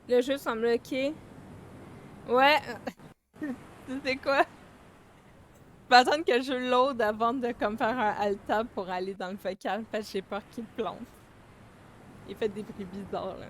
Le jeu semble ok. Ouais, tu sais quoi? Je vais attendre que je load avant de comme faire un alt-tab pour aller dans le vocal parce que j'ai peur qu'il plombe. Il fait des bruits bizarres, là.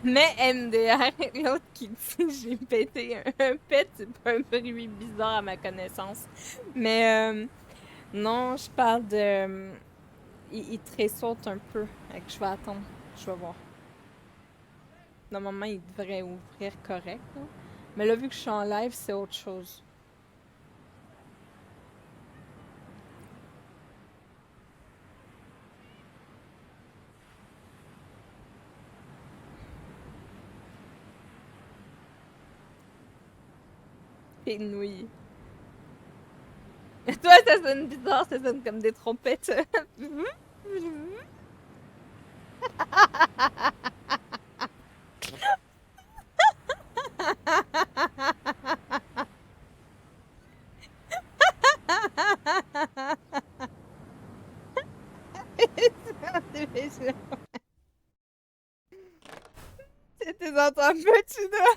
Mais MDR, l'autre qui dit j'ai pété un pet, c'est pas un bruit bizarre à ma connaissance. Mais non, je parle de. Il tressaute un peu. Fait que je vais attendre. Je vais voir. Normalement, il devrait ouvrir correct, là. Mais là, vu que je suis en live, c'est autre chose. Pénouille. Toi, ça sonne bizarre, ça sonne comme des trompettes. C'était dans ton petit doigt.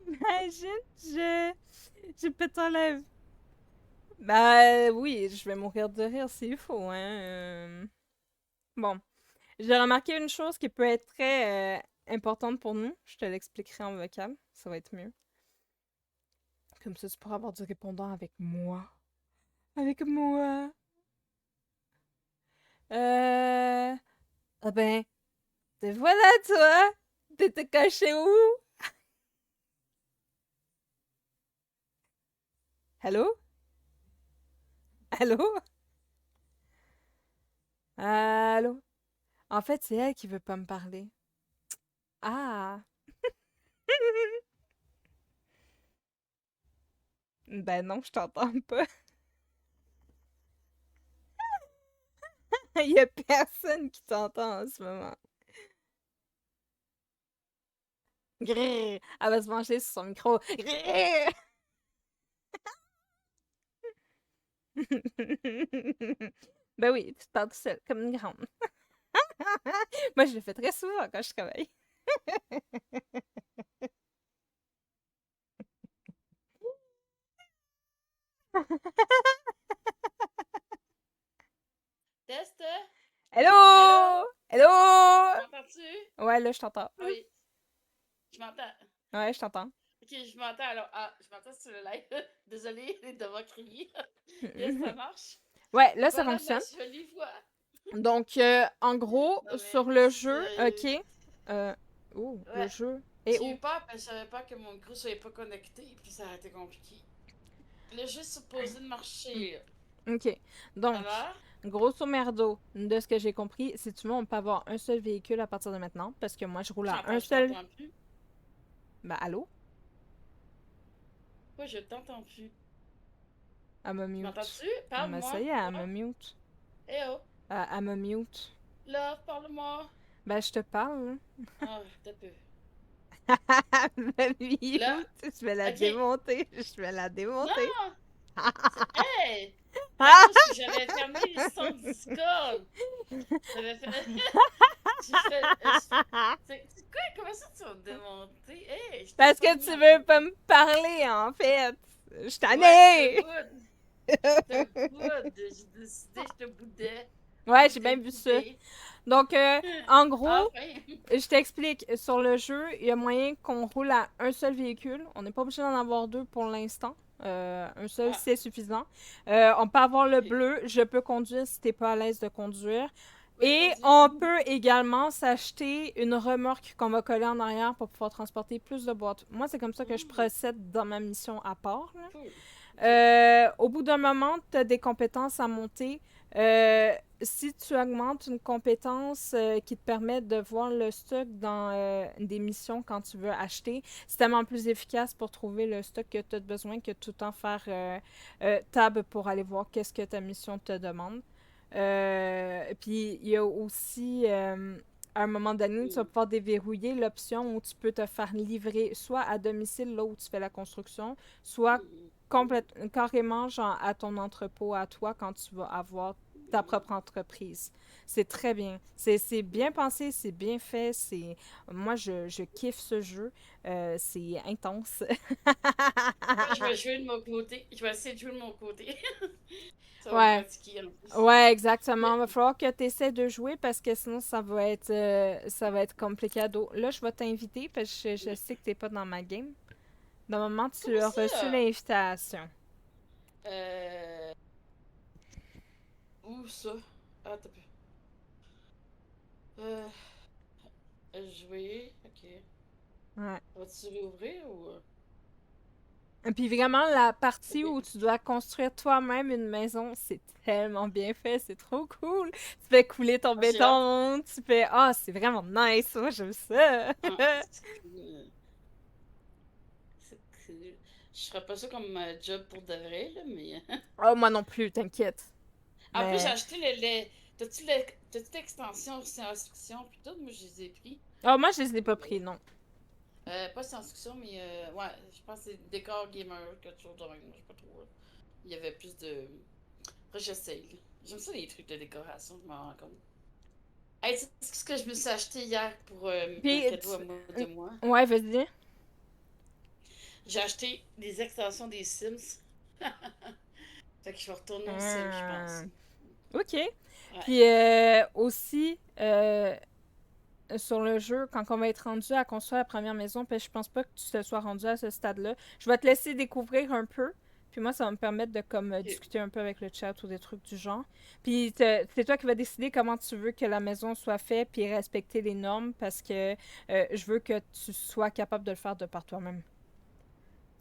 Imagine, je pète en lèvres. Bah oui, je vais mourir de rire s'il faut, hein. Bon, j'ai remarqué une chose qui peut être très importante pour nous. Je te l'expliquerai en vocal, ça va être mieux. Comme ça, tu pourras avoir du répondant avec moi. Avec moi. Ah ben, te voilà toi! T'étais caché où? Allô? Allô? Allô? En fait, c'est elle qui veut pas me parler. Ah! Ben non, je t'entends pas. Il y a personne qui t'entend en ce moment. Grrr! Elle va se manger sur son micro. Grrr! Ben oui, tu te parles tout seul, comme une grande. Moi, je le fais très souvent quand je travaille. Test? Hello! Hello? Hello! M'entends-tu? Ouais, là, je t'entends. Ah oui, je m'entends. Ouais, je t'entends. Ok, je m'entends alors. Ah, je m'entends sur le live. Désolée d'avoir crié. Yes, ça marche. Ouais, là, ça Voilà ma fonctionne. jolie voix. Donc, en gros, Non, mais sur le jeu, sérieux. ok. Oh, le Ouais, jeu est j'ai eu où? peur parce que je savais pas que mon micro soit pas connecté. Puis ça a été compliqué. Le jeu est supposé de marcher. Là. Ok. Donc, Alors? grosso merdo, de ce que j'ai compris, si tu veux, on peut avoir un seul véhicule à partir de maintenant, parce que moi, je roule à un Je seul. t'entends plus. Ben, allô? Pourquoi je t'entends plus? Elle me Tu mute. m'entends-tu? Elle m'a Parle-moi. essayé, elle me mute. Eh oh. Elle me mute. Là, parle-moi. Ben, je te parle. Ah, t'as peu. Elle me Là, mute. Je vais la ok. démonter. Je vais la démonter. Non! Hey! Mais à cause que j'avais fermé les sons du Discord. J'avais fait. J'ai fait. C'est quoi? Comment ça tu vas me démonter? Hey, je t'ai Parce pas que mis tu en veux mute. pas me parler, en fait. Je t'en Ouais, je te ai! boude. Je te boude. J'ai décidé, je te boudais. Ouais, j'ai bien T'es vu ça. poupée. Donc, en gros, Enfin. je t'explique. Sur le jeu, il y a moyen qu'on roule à un seul véhicule. On n'est pas obligé d'en avoir deux pour l'instant. Un seul, Ah, c'est suffisant. On peut avoir le ok. bleu. Je peux conduire si t'es pas à l'aise de conduire. Oui, Et conduire. on peut également s'acheter une remorque qu'on va coller en arrière pour pouvoir transporter plus de boîtes. Moi, c'est comme ça que je Hmm, procède dans ma mission à part, là. cool. Ok. Au bout d'un moment, tu as des compétences à monter. Euh, Si tu augmentes une compétence qui te permet de voir le stock dans des missions quand tu veux acheter, c'est tellement plus efficace pour trouver le stock que tu as besoin que tout le temps faire tab pour aller voir qu'est-ce que ta mission te demande. Puis il y a aussi, à un moment donné, tu vas Hmm, pouvoir déverrouiller l'option où tu peux te faire livrer soit à domicile là où tu fais la construction, soit carrément genre à ton entrepôt à toi quand tu vas avoir ta propre entreprise. C'est très bien. C'est bien pensé, c'est bien fait. Moi, je kiffe ce jeu. C'est intense. ouais, je vais jouer de mon côté. Je vais essayer de jouer de mon côté. Ça va me Ouais. fatiguer en plus. Ouais, exactement. Il Mais, va falloir que tu essaies de jouer parce que sinon ça va être complicado. Là, je vais t'inviter parce que je sais que t'es pas dans ma game. Normalement, tu comment as reçu ça? l'invitation. Euh. Où ça? Ah, t'as pu. Euh. Jouer. Ok. Ouais. Vas-tu réouvrir ou. Et puis vraiment, la partie Ok. où tu dois construire toi-même une maison, c'est tellement bien fait, c'est trop cool. Tu fais couler ton Ah, j'ai hâte. béton, tu fais ah, c'est vraiment nice, moi j'aime ça. Ah, c'est cool. C'est cool. Je ferais pas ça comme job pour de vrai, là, mais. Oh, moi non plus, t'inquiète. En plus, j'ai Mais acheté T'as-tu l'extension science-fiction pis tout? Moi, je les ai pris. oh, moi je les ai pas pris, non. Pas science-fiction, mais ouais, je pense que c'est décor gamer, quelque chose de même, je sais pas trop. Là. Il y avait plus de. Après, j'essaye. Là. J'aime ça les trucs de décoration, je m'en rends compte. Hey, tu sais ce que je me suis acheté hier pour un Puis cadeau à moi de moi? ouais, vas-y. J'ai acheté des extensions des Sims. Fait que je vais retourner aux Sims, je pense. Hum, ok. Ouais. Puis aussi, sur le jeu, quand on va être rendu à construire la première maison, puis je pense pas que tu te sois rendu à ce stade-là, je vais te laisser découvrir un peu. Puis moi, ça va me permettre de comme Ok. discuter un peu avec le chat ou des trucs du genre. Puis c'est toi qui vas décider comment tu veux que la maison soit faite, puis respecter les normes, parce que je veux que tu sois capable de le faire de par toi-même.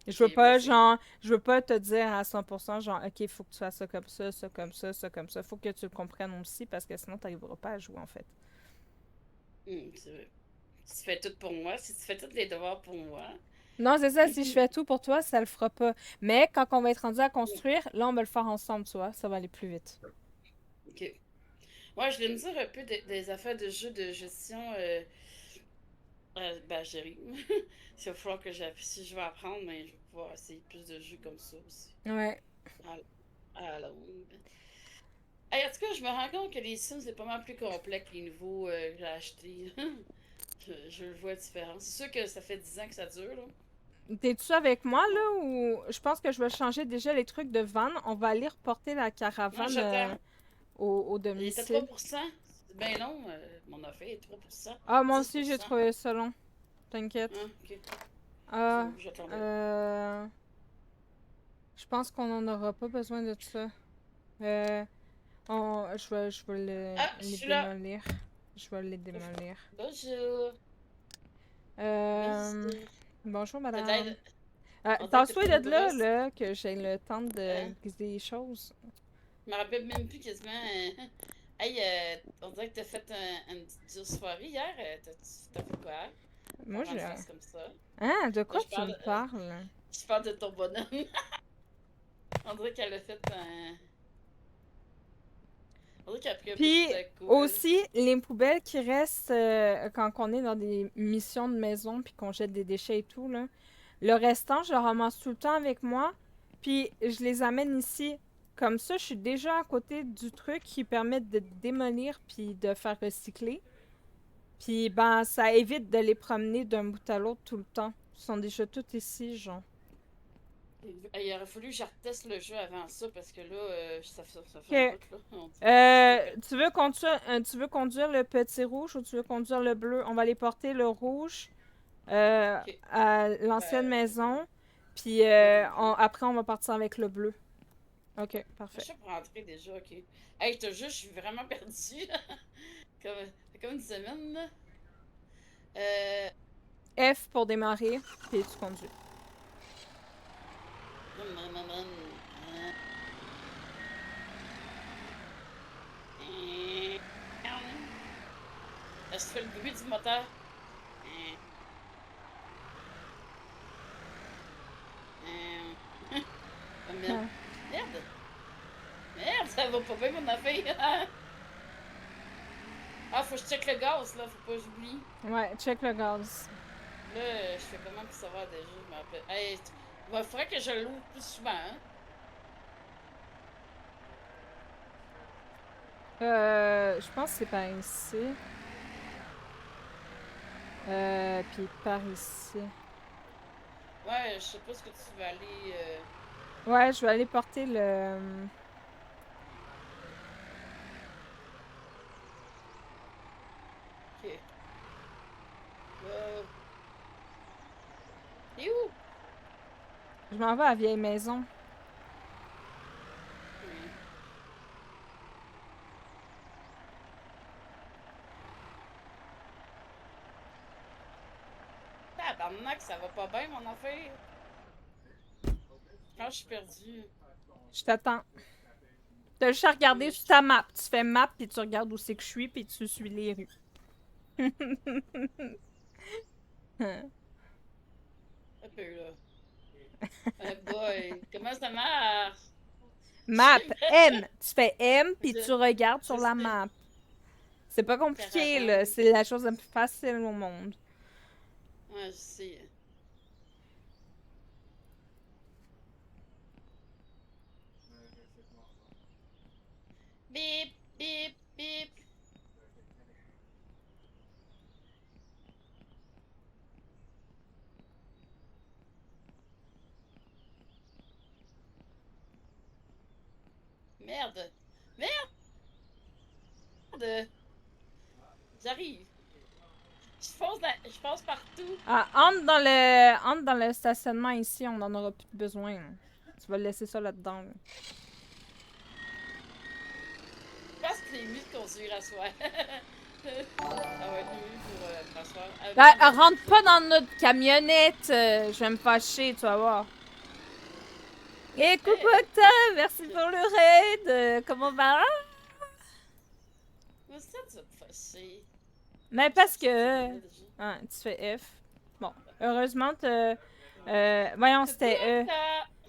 Je veux Ok, ben pas, c'est. genre, je veux pas te dire à 100%, genre, ok, il faut que tu fasses ça comme ça, ça comme ça, ça comme ça. Faut que tu le comprennes aussi, parce que sinon, t'arriveras pas à jouer, en fait. C'est vrai. Si tu fais tout pour moi, si tu fais tous les devoirs pour moi. Non, c'est ça, si je fais tout pour toi, ça le fera pas. Mais quand on va être rendu à construire, là, on va le faire ensemble, tu vois, ça va aller plus vite. Ok. Moi, je voulais me dire un peu des affaires de jeu de gestion. Ben, gérer. Il va falloir que j'apprenne. Si je vais apprendre, mais je vais pouvoir essayer plus de jeux comme ça aussi. Ouais. À, à la longue. Hey, en tout cas, je me rends compte que les Sims, c'est pas mal plus complet que les nouveaux que j'ai achetés. Je le vois différent. C'est sûr que ça fait 10 ans que ça dure, là. T'es-tu avec moi, là, ou je pense que je vais changer déjà les trucs de van. On va aller reporter la Moi, caravane j'attends. au Il était domicile. 3%. C'est bien long, mon affaire est 3%. Ah, moi aussi, j'ai 10%. trouvé ça long. T'inquiète. Hein, ok. Ah, J'attendais. euh... Je pense qu'on en aura pas besoin de ça. Euh... je vais Ah, je les suis là. démolir. Je vais les démolir. Bonjour. Euh... Bonjour. Bonjour, T'as de madame. l'aide. On dirait que t'as pris Tasse-toi une de là, brosse. là, que j'ai le temps de Hein? guiser les choses. Je me rappelle même plus quasiment. Hey, on dirait que t'as fait une petite dure soirée hier. T'as fait quoi? Moi, Parlant j'ai... de face comme ça. Hein? De Là, quoi tu me parles? je parle de ton bonhomme. On dirait qu'elle a fait un. On dirait qu'elle a pris un peu Puis trop d'alcool. aussi, les poubelles qui restent quand on est dans des missions de maison puis qu'on jette des déchets et tout, là, le restant, je le ramasse tout le temps avec moi, puis je les amène ici. Comme ça, je suis déjà à côté du truc qui permet de démolir puis de faire recycler. Puis ben, ça évite de les promener d'un bout à l'autre tout le temps. Ils sont déjà tous ici, genre. Il aurait fallu que je reteste le jeu avant ça parce que là, ça fait un Ok. bout là. On dirait que je me Tu veux tu veux conduire le petit rouge ou tu veux conduire le bleu? On va aller porter le rouge Ok. à l'ancienne Ben, maison. Puis après, on va partir avec le bleu. Ok, je parfait. suis pour rentrer déjà, ok. Hey, je te jure, je suis vraiment perdue. Comme, comme une semaine, là. Euh. F pour démarrer, puis tu conduis. Est-ce que tu fais le bruit du moteur? Oh merde. Ouais. Merde! Merde, ça va pas bien mon affaire! Ah, faut que je check le gaz, là, faut pas que j'oublie. Ouais, check le gaz. Là, je fais comment pour savoir déjà, je me rappelle. Hey, il faudrait que je l'ouvre plus souvent, hein? Je pense que c'est par ici. Puis par ici. Ouais, je sais pas ce que tu veux aller. Ouais, je vais aller porter le... Ok. Wow. T'es où? Je m'en vais à la vieille maison. Oui. Tabarnak, ça va pas bien, mon affaire. Quand je suis perdue. Je t'attends. T'as juste à regarder sur ta map. Tu fais map, puis tu regardes où c'est que je suis, puis tu suis les rues. Un peu, là. Oh boy, comment ça marche? Map, M. Tu fais M, puis Je, tu regardes sur je la sais. map. C'est pas compliqué, là. Caravane. C'est la chose la plus facile au monde. Ouais, je sais. Bip, bip, bip. Merde. Merde. J'arrive. Je passe partout. Ah, entre dans le stationnement ici, on n'en aura plus besoin. Tu vas laisser ça là-dedans. Là. Je pense que c'est mieux de conduire à soi. Ça va être mieux pour m'asseoir. Ah, Ah, puis, rentre pas dans notre camionnette! Je vais me fâcher, tu vas voir. Et coucou eh, Octave, merci je- pour le raid! Comment va? mais ça, tu vas te fâcher. Mais Je sais parce que tu que... là déjà. Ah, tu fais F. Bon, heureusement, voyons, c'était E. Coucou,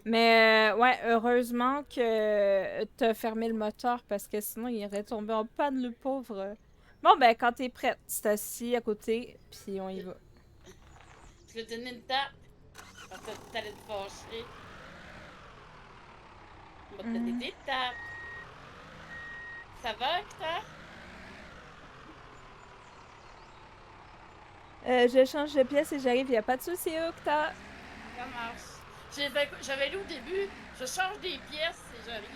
Mais ouais, heureusement que t'as fermé le moteur parce que sinon il aurait tombé en panne, le pauvre. Bon, ben, quand t'es prête, tu t'assis à côté, puis on y va. je vais te donner une tape. Parce que t'allais te fâcher. On va te donner Mhm. des tapes. Ça va, toi? Je change de pièce et j'arrive, y a pas de souci, Octa. Ça marche. J'avais lu au début, je change des pièces et j'arrive.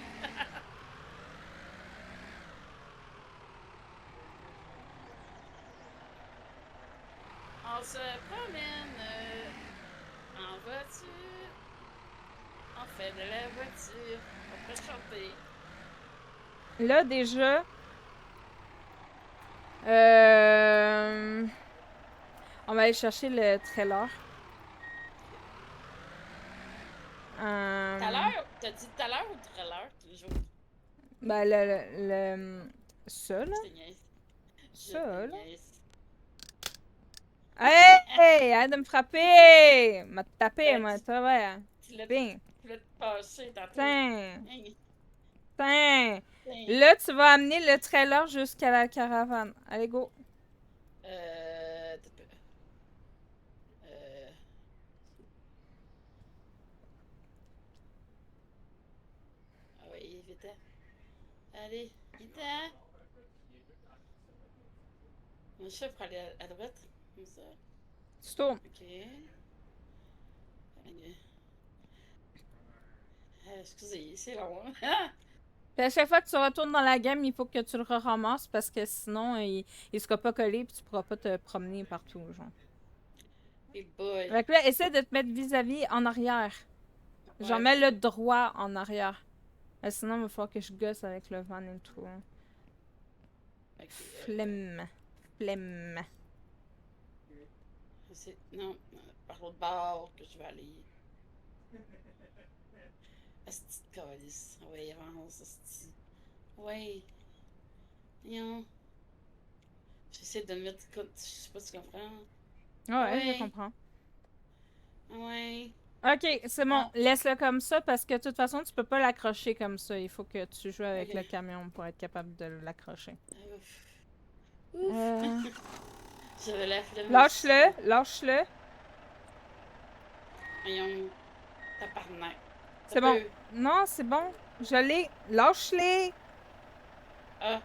On se promène en voiture. On fait de la voiture. On peut chanter. Là, déjà, euh, on va aller chercher le trailer. Tout à Euh, l'heure, t'as dit tout à l'heure ou tout à l'heure, toujours? ben, ça, là. Je te niaise. Je te Ça, là. niaise. Hey! Hey! Arrête de me frapper! M'a tapé, Ben, moi, ça va. tu l'as Bien. tu l'as passé tantôt. Tiens. Hein, Tiens. hein. Là, tu vas amener le trailer jusqu'à la caravane. Allez, go. T'as peu. Euh, ah ouais, vite. Allez, vite. Mon chef pour aller à droite. Comme ça. Tu tournes. Ok. Allez. Excusez, c'est long. Hein? Puis à chaque fois que tu retournes dans la game, il faut que tu le ramasses parce que sinon, il sera pas collé puis tu pourras pas te promener partout, genre. Et boy. Fait que là, essaie de te mettre vis-à-vis en arrière. Genre, Ouais. mets le droit en arrière. Sinon, il va falloir que je gosse avec le van et tout. Hein. Ok. Flemme. Flemme. Non, par l'autre bord que je vais aller. Asti de calice. Ouais, avance, asti. Ouais. Non. J'essaie de mettre. Je sais pas si tu comprends. Ouais, je Ouais. comprends. Ouais. Ok, c'est bon. Ah, Laisse-le comme ça parce que de toute façon, tu peux pas l'accrocher comme ça. Il faut que tu joues avec le ok. camion pour être capable de l'accrocher. Ouf. Ouf. Euh... J'avais la flemme aussi. Lâche-le, lâche-le. Voyons. Tabarnak. Ça C'est bon. peut. Non, c'est bon. Je l'ai. Lâche-les. Ah.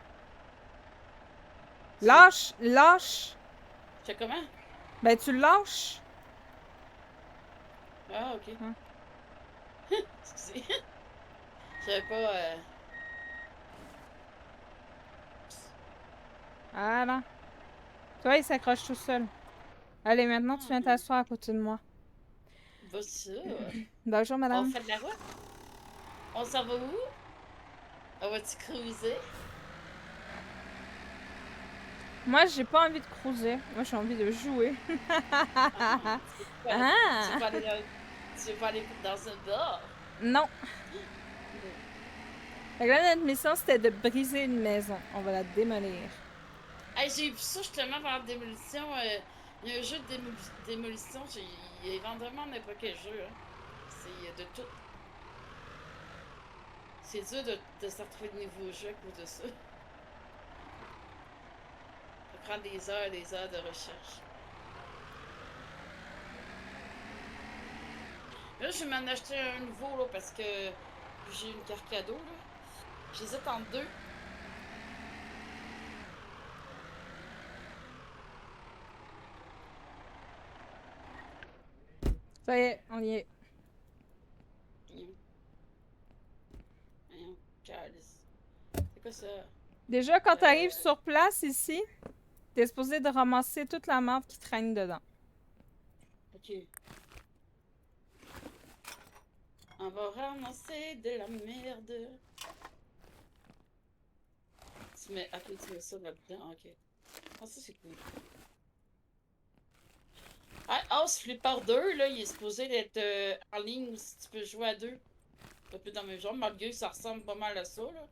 Lâche, lâche. Tu fais comment? Ben, tu le lâches. Ah, ok. Hein? Excusez. J'avais pas. Voilà. Toi, il s'accroche tout seul. Allez, maintenant, tu viens t'asseoir à côté de moi. Va ça. Bonjour, On madame. fait de la route? On s'en va où? On va-tu cruiser? Moi, j'ai pas envie de cruiser. Moi, j'ai envie de jouer. Ah, tu veux Ah! pas aller dans, tu veux pas aller dans un bar? Non. Fait que là, notre mission, c'était de briser une maison. On va la démolir. Hey, j'ai vu ça justement par démolition. Il y a un jeu de démolition. Il est vraiment n'importe quel jeu. Hein. C'est de tout. C'est dur de se retrouver de nouveaux jeux à cause de ça. Ça prend des heures et des heures de recherche. Là, je vais m'en acheter un nouveau là, parce que j'ai une carte cadeau. Là. J'hésite entre deux. Ça y est, on y est. Voyons. Voyons. Calice. C'est quoi ça? Déjà, quand t'arrives sur place ici, t'es supposé de ramasser toute la merde qui traîne dedans. Ok. On va ramasser de la merde. Tu mets, ok, tu mets ça là-dedans. Ok. Ah, ça, c'est cool. Ah, House Flipper 2, là, il est supposé d'être en ligne si tu peux jouer à deux. Un peu dans le même genre, malgré que ça ressemble pas mal à ça, là.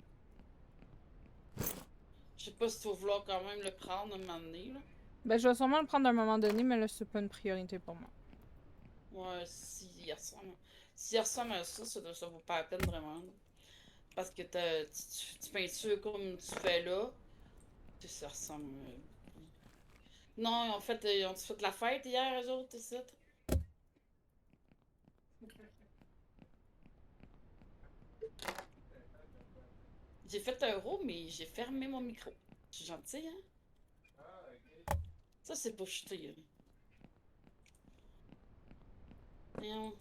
Je sais pas si tu vas vouloir quand même le prendre un moment donné, là. Ben, je vais sûrement le prendre à un moment donné, mais là, c'est pas une priorité pour moi. Ouais, s'il ressemble à ça, ça vaut pas la peine vraiment. Là. Parce que tu peintures comme tu fais là. Puis ça ressemble. Non, en fait, ils ont fait la fête hier, eux autres, ici. J'ai fait un roux, mais j'ai fermé mon micro. Je suis gentille, hein? Ça, c'est pas chuté, hein. Voyons.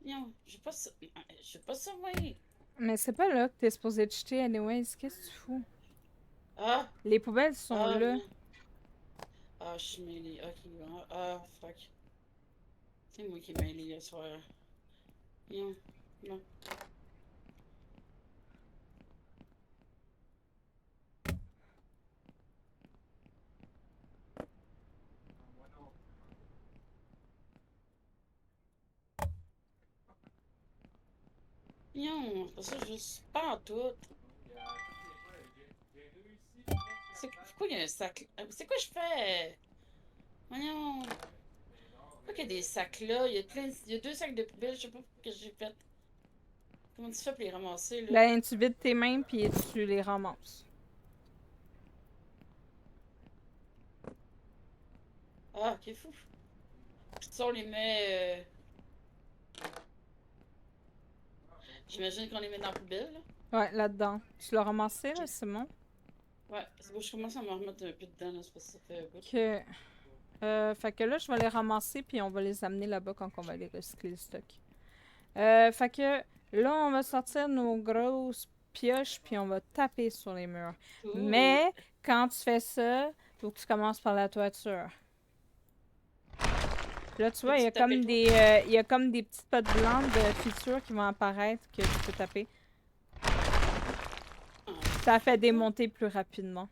Voyons, j'ai pas ça, oui. Mais c'est pas là que t'es supposé te jeter, anyways. Qu'est-ce que tu fous? Ah! Les poubelles sont Ah, là. non. Ah, je suis mêlée. Ok, bon. Ah, fuck. C'est moi qui est mêlée ce soir. Voyons. Non. Voyons, c'est pas ça, je suis pas en tout. C'est pourquoi il y a un sac? C'est quoi je fais? Voyons. Pourquoi qu'il y a des sacs là? Il y a deux sacs de poubelle, je sais pas ce que j'ai fait. Comment tu fais pour les ramasser là? Ben, tu vides tes mains puis tu les ramasses. Ah, ok, fou. Puis ça, on les met. J'imagine qu'on les met dans la poubelle. Là. Ouais, là-dedans. Tu l'as ramassé, là, c'est bon? Ouais, c'est bon, je commence à m'en remettre un peu dedans, là, c'est parce que ça fait un bout. Que... Fait que là, je vais les ramasser puis on va les amener là-bas quand on va aller recycler le stock. Fait que là, on va sortir nos grosses pioches puis on va taper sur les murs. Cool. Mais quand tu fais ça, faut que tu commences par la toiture. Là, tu vois, Peux-tu taper toi? il y a comme des petites potes blancs de fissures qui vont apparaître que tu peux taper. Ah, Ça fait c'est ça. démonter plus rapidement.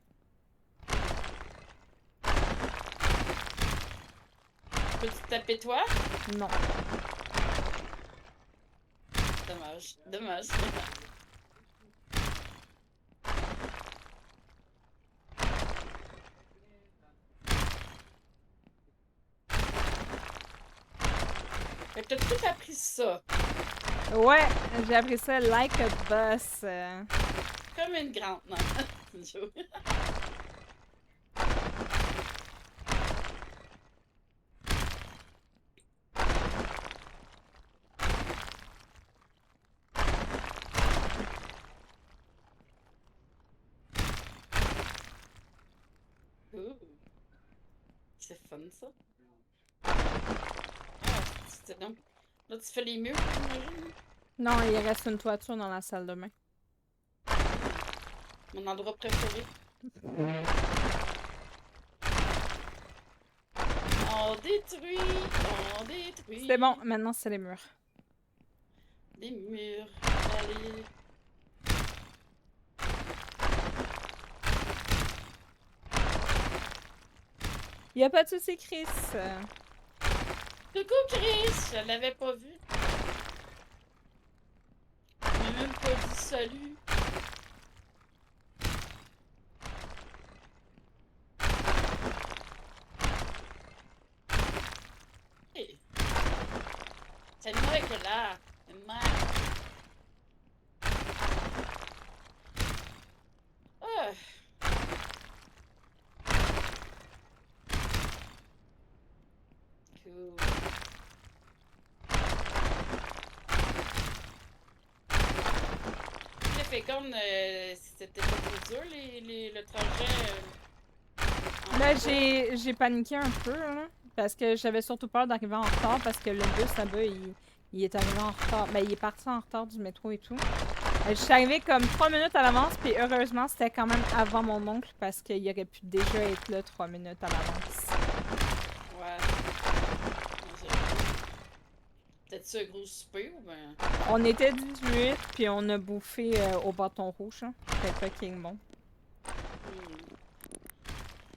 Peux-tu taper toi? Non. Dommage. Dommage. Fait que t'as tout appris ça. Ouais, j'ai appris ça like a boss. Comme une grande. Non, c'est une joke. Ouh. C'est fun ça. Ah, c'était donc. Là, tu fais les murs, j'imagine? Non, il reste une toiture dans la salle de bain. Mon endroit préféré. On détruit, on détruit. C'est bon, maintenant c'est les murs. Les murs. Allez. Y a pas de souci, Chris. Coucou Chris, je l'avais pas vu. Il m'a même pas dit salut. Hey. C'est moi qui est là. C'est moi. Ah. Cool. Fait comme c'était pas trop dur le trajet. Là, j'ai paniqué un peu, là, parce que j'avais surtout peur d'arriver en retard, parce que le bus là-bas, il est arrivé en retard. Ben, il est parti en retard du métro et tout. Je suis arrivée comme 3 minutes à l'avance, puis heureusement, c'était quand même avant mon oncle, parce qu'il aurait pu déjà être là 3 minutes à l'avance. Ouais. Peut-être un gros souper ou ben. On était 18, puis on a bouffé au bâton rouge, hein. C'était fucking bon.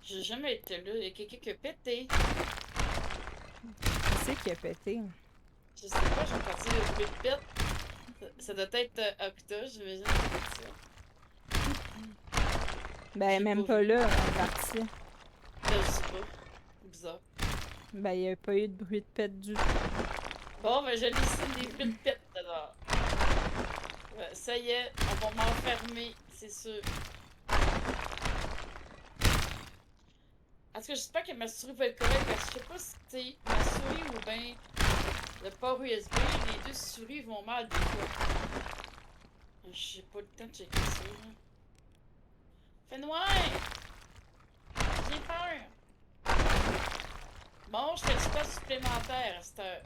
J'ai jamais été là. Il y a quelqu'un qui a pété. Qui c'est qui a pété? Je sais pas, j'ai entendu le bruit de pète. Ça doit être Octa, j'imagine que c'est ça. Ben, même pas là, on est parti. Ben, je sais pas. Bizarre. Ben, il n'y a pas eu de bruit de pète du tout. Bon, ben, je dessine des bruits de pète alors. Ouais, ça y est, on va m'enfermer, c'est sûr. En tout cas, j'espère que ma souris va être correcte parce que je sais pas si c'est ma souris ou bien le port USB, les deux souris vont mal des fois. J'ai pas le temps de checker ça, là. Fait noir! J'ai peur! Bon, je fais du temps supplémentaire à cette heure.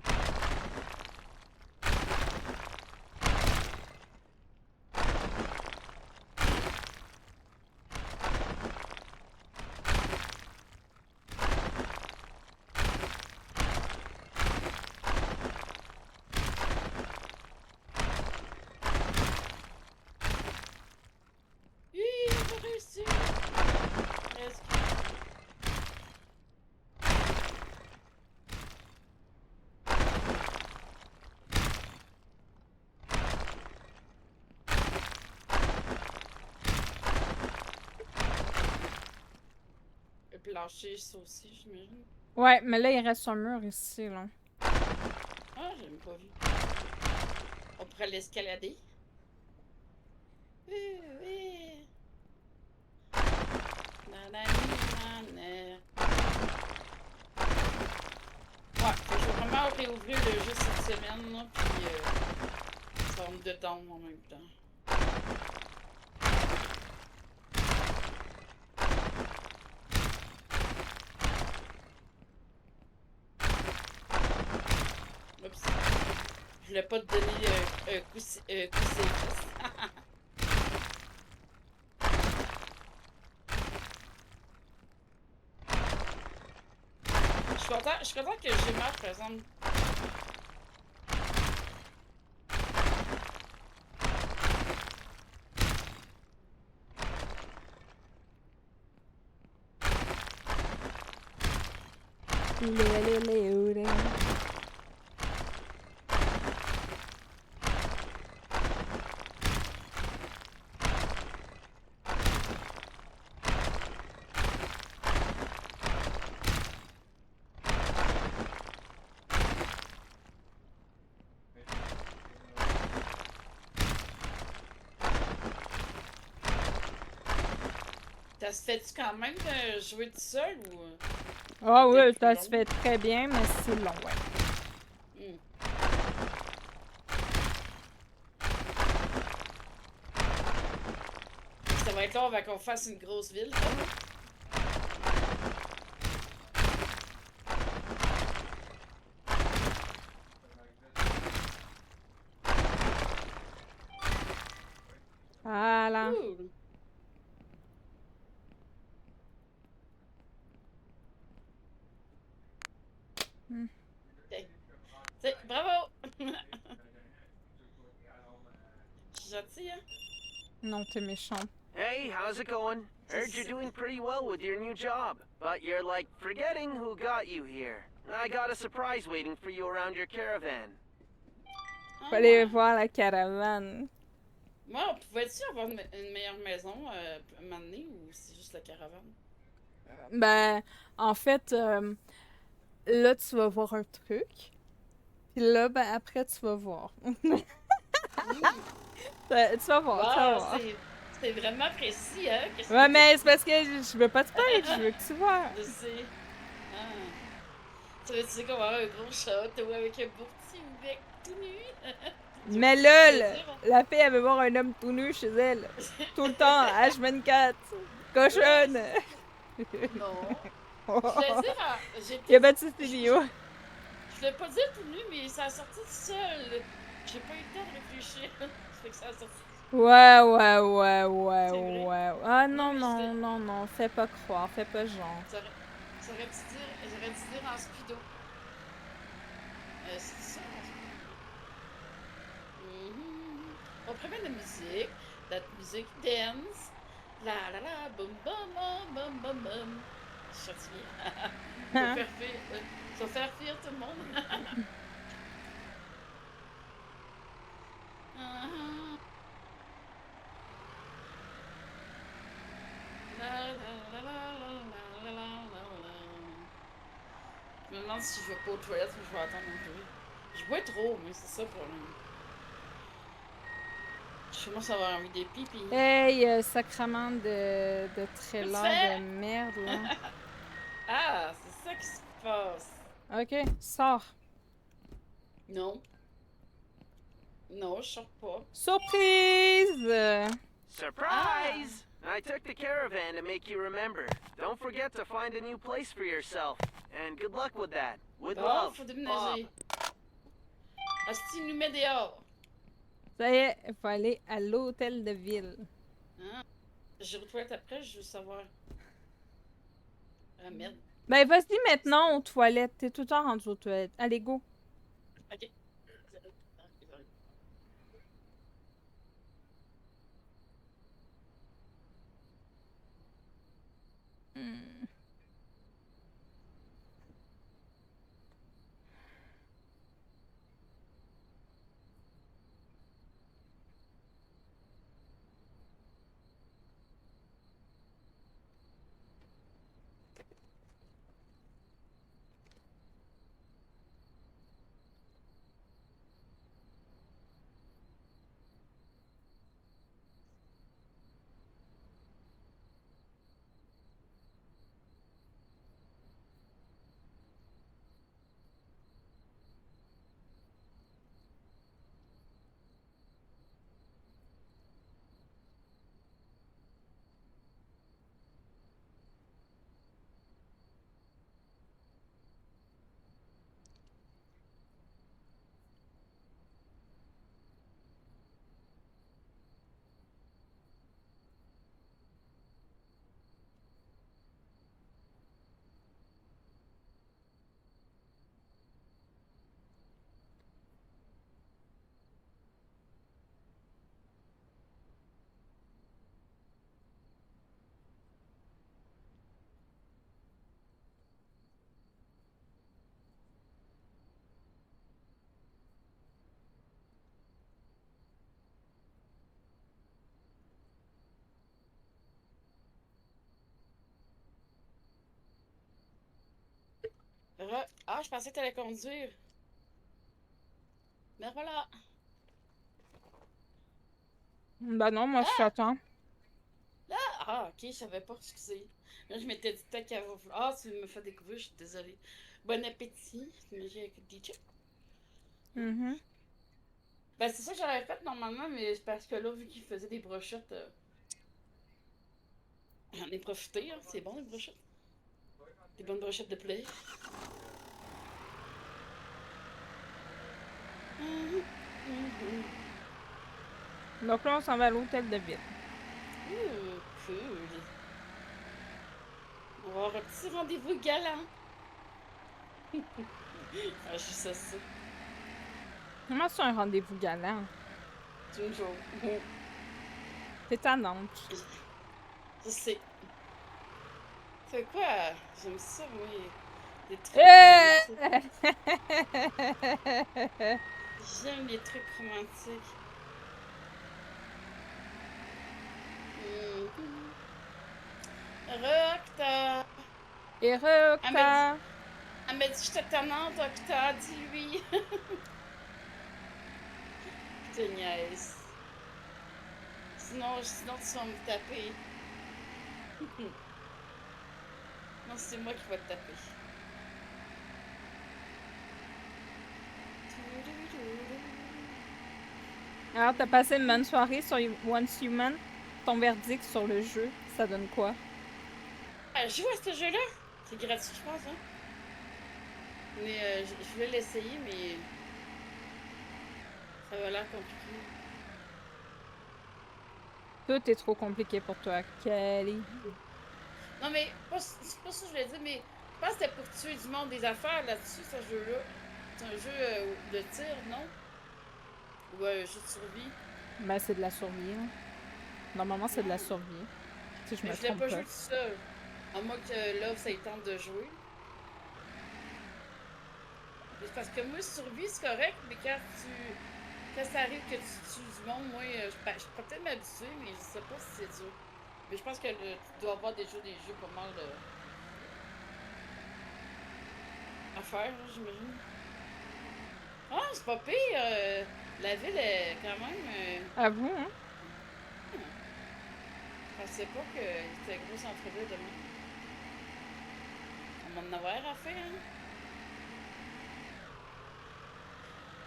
J'ai réussi! Presque. Le plancher, ça aussi, j'imagine. Ouais, mais là, il reste un mur ici, là. Ah, j'ai même pas vu. On pourrait l'escalader. Oui. Nanani. Ouais, faut que je vais vraiment réouvrir le jeu cette semaine, là, puis ça va me détendre en même temps. voulais pas te donner un coup, un coup sur les fesses. Je suis content que j'ai marre, par exemple. Ça se fait-tu quand même jouer tout seul ou Ah peut-être oui, plus ça se long? fait très bien, mais c'est long, ouais. Hmm. Ça va être long avant qu'on fasse une grosse ville. Voilà. Cool. Hmm. Bravo! Je suis gentille, hein? Non, t'es méchant. Hey, how's it going? Heard you're doing pretty well with your new job, but you're like forgetting who got you here. I got a surprise waiting for you around your caravan. Faut aller Ah. voir la caravane. Moi, on pouvait-tu avoir une meilleure maison un moment donné ou c'est juste la caravane? Ben, en fait, là, tu vas voir un truc. Puis là, ben, après, tu vas voir. Hmm. Tu vas voir, tu vas Wow, voir. c'est vraiment précis, hein? Qu'est-ce que Ouais, t'as mais c'est dit? parce que je veux pas te perdre, je veux que tu vois. Je sais. Ah. Tu sais qu'on va avoir un gros château avec un beau petit bec tout nu. Tu vois Mais ce que là, je veux dire? la fille, elle veut voir un homme tout nu chez elle. Tout le temps, H24. Cochonne. Non. Je voulais dire, j'ai Il y a peut-être. pas de stéréo. Je voulais pas dire tout nu, mais ça a sorti tout seul. J'ai pas eu le temps de réfléchir. Fait que ça a sorti. Ouais, ouais, ouais, ouais, C'est vrai? ouais. Ah Oui, non, mais je non, l'ai. non, non, fais pas croire, fais pas genre. J'aurais dû dire en speedo. C'est ça, en speedo. Mhm. On prémet la musique. La musique dance. La la la, boum boum boum boum boum boum. Je suis fatiguée. Je vais faire fuir tout le monde. Ah, la la la la la la la la la. Je me demande si je vais pas aux toilettes ou je vais attendre un peu. Je bois trop, mais c'est ça le problème. Je commence à avoir envie de pipi. Hey, sacrement de Qu'est-ce que tu trailer de fais? merde, là. Ah, c'est ça qui se passe. Ok, sors. Non. Non, je sors pas. Surprise! Ah! Surprise! I took the caravan to make you remember. Don't forget to find a new place for yourself. And good luck with that. With Bon, love, faut Bob. déménager. Asti nous met dehors. Ça y est, il faut aller à l'hôtel de ville. Hein? J'ai retrouvé après, je veux savoir. Ah merde. Ben, vas-y maintenant aux toilettes. T'es tout le temps rendu aux toilettes. Allez, go. Ok. Hmm. Ah, je pensais que t'allais conduire. Mais voilà. Ben non, moi, je t'attends. Là, ah, ok, je savais pas, excusez. Là, je m'étais dit peut-être qu'elle va. Ah, tu me fais découvrir, je suis désolée. Bon appétit. Mais j'ai avec des chips. Mhm. Ben, c'est ça que j'aurais fait normalement, mais c'est parce que là, vu qu'il faisait des brochettes, j'en ai profité, hein. C'est bon, les brochettes. Des bonnes brochettes de poulet. Donc là, on s'en va à l'hôtel de ville. Cool. On va avoir un petit rendez-vous galant. Ah, juste ça. Comment c'est un rendez-vous galant? Toujours. T'es tannante. Je sais. C'est quoi? J'aime ça, oui. Des trucs romantiques. Eh! J'aime les trucs romantiques. Mhm. Octa! Elle m'a dit, Erocta! elle m'a dit, j'étais tannante, Octa, dis-lui. Je te niaise. Sinon tu vas me taper. Non, c'est moi qui vais te taper. Alors, t'as passé une bonne soirée sur Once Human. Ton verdict sur le jeu, ça donne quoi? Ah, je joue à ce jeu-là. C'est gratuit, je pense, hein. Mais je voulais l'essayer, mais ça va l'air compliqué. Tout est trop compliqué pour toi, Kelly. Non, mais c'est pas ça que je voulais dire, mais je pense que c'était pour tuer du monde des affaires là-dessus, ce jeu-là. C'est un jeu de tir, non? Ou un jeu de survie. Ben, c'est de la survie, hein. Normalement, c'est de la survie. Si je Mais me je voulais trompe pas pas. jouer tout seul. À moins que Love, ça ait tente de jouer. Mais c'est parce que moi, survie, c'est correct, mais quand ça arrive que tu tues du monde, moi, je peux peut-être m'habituer, mais je sais pas si c'est dur. Mais je pense que tu dois avoir déjà des jeux pas mal à faire, là, j'imagine. Ah, c'est pas pire. La ville est quand même. À vous, hein? Je pensais pas que c'était un gros centre-ville de même. On m'en avoir à faire, hein.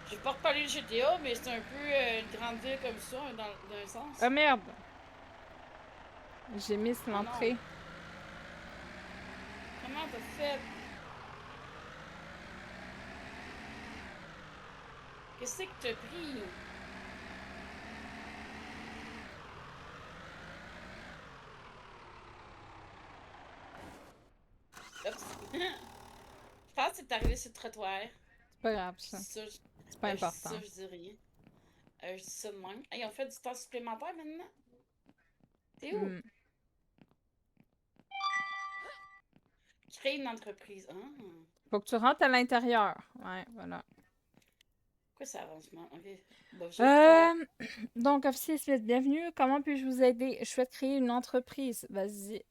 Je vais pas reparler de GTA, mais c'est un peu une grande ville comme ça, dans un sens. Ah merde! J'ai mis Oh non. l'entrée. Comment t'as fait? Qu'est-ce que t'as pris? Oups. Je pense que c'est arrivé sur le trottoir. C'est pas grave, Je ça. dis ça, C'est pas je dis ça, important. je dis rien. Je dis ça de même. Hey, on fait du temps supplémentaire maintenant? T'es où? Hmm. Créer une entreprise. Ah. Faut que tu rentres à l'intérieur. Ouais, voilà. Pourquoi ça avance mal? Ok. Bon, Donc, officier Smith, bienvenue. Comment puis-je vous aider? Je souhaite créer une entreprise. Vas-y.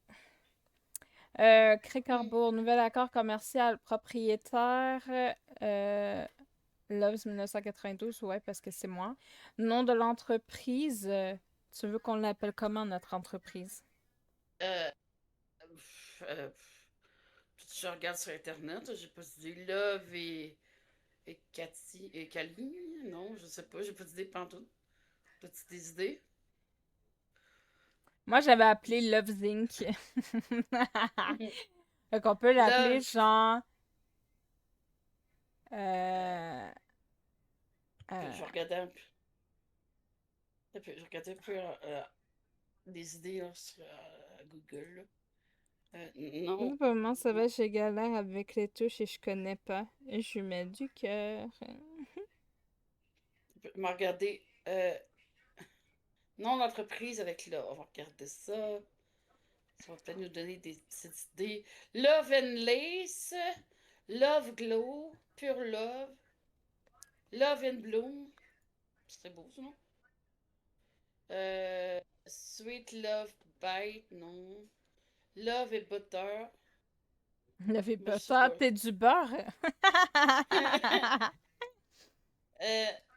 Crécarbourg, nouvel accord commercial propriétaire. Loves 1992, ouais, parce que c'est moi. Nom de l'entreprise. Tu veux qu'on l'appelle comment, notre entreprise? Euh, je regarde sur Internet, j'ai pas d'idée. Love et Cathy et Cali? Non, je sais pas, j'ai pas d'idée pantoute. T'as-tu des idées? Moi, j'avais appelé Love Zinc. Fait qu'on peut l'appeler Love. genre. Euh, Je euh, vais regarder un peu. Je vais regarder un peu des idées là, sur Google. Là. Non. Comment ça va, j'ai galère avec les touches et je connais pas. Je mets du cœur. Je vais regarder. Non, l'entreprise avec là. On va regarder ça. Ça va peut-être nous donner des petites idées. Love and Lace. Love Glow. Pure Love. Love and Bloom. C'est beau, ça, non? Sweet Love Bite, non. Love et Butter. Le fait Ben, pas je sais ça, pas. t'es du beurre.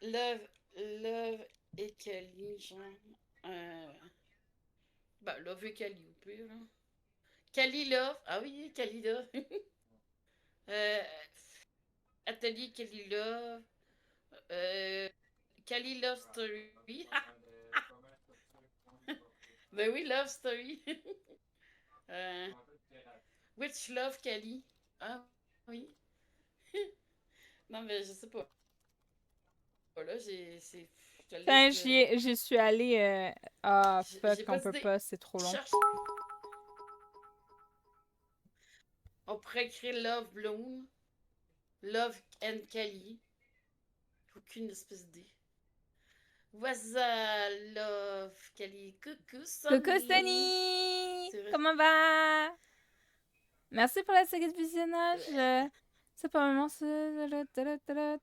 Love, Love et Kelly, genre. Euh, ben, Love et Kelly, au pire, là. Kelly Love. Ah oui, Kelly Love. euh, Atelier Kelly Love. Euh, Kelly Love Story. Ben oui, Love Story. euh, Which Love Kelly. Ah oui. Non, mais je sais pas. Là, je te Putain, laisse. j'y suis allée. Ah, fuck, J'ai on pas peut d'idée. pas, c'est trop Je long. cherche. On pourrait écrire Love Bloom. Love and Kelly. Aucune espèce d'idée. What's Love Kelly? Coucou Coucou Sonny. Sunny! C'est vrai. Comment va? Merci pour la série de visionnage. C'est pas vraiment ça. T'as-tu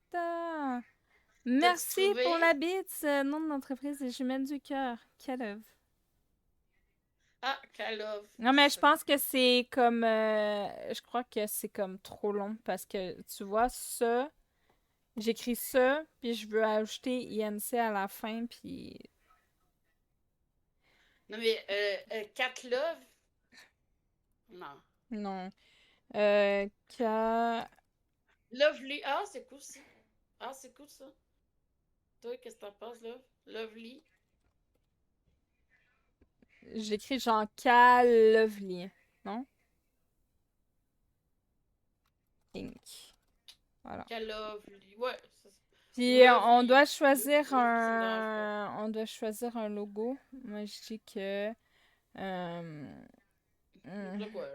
Merci pour trouvé? la bite. Nom de l'entreprise des jumelles du cœur. Quelle œuvre. Ah, Love. Non, mais je pense que c'est comme. Je crois que c'est comme trop long parce que tu vois, ça. J'écris ça, puis je veux ajouter INC à la fin, puis. Non, mais Cat Love? Non. Non. Ka- Lovely. Ah, c'est cool ça. Ah, c'est cool ça. Toi, qu'est-ce que t'en penses, Love? Lovely. J'écris genre Lovely. Non? Ink. Voilà. Lovely. Ouais. Puis on Lovely. doit choisir Lovely, ça me dérange pas. on doit choisir un logo. Moi je dis que hmm, Là, quoi?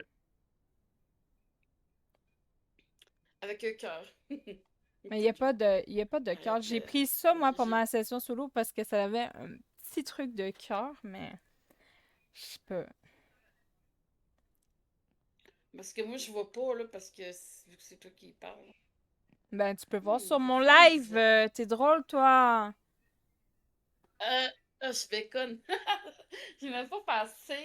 Avec un cœur. mais il y a pas de cœur. Arrête, J'ai pris ça moi pour j'ai- ma session solo parce que ça avait un petit truc de cœur, mais je peux. Parce que moi, je vois pas, là, parce que vu que c'est toi qui parles. Ben tu peux voir sur mon Des fois, live. T'es drôle toi. je suis béconne. J'ai même pas pensé.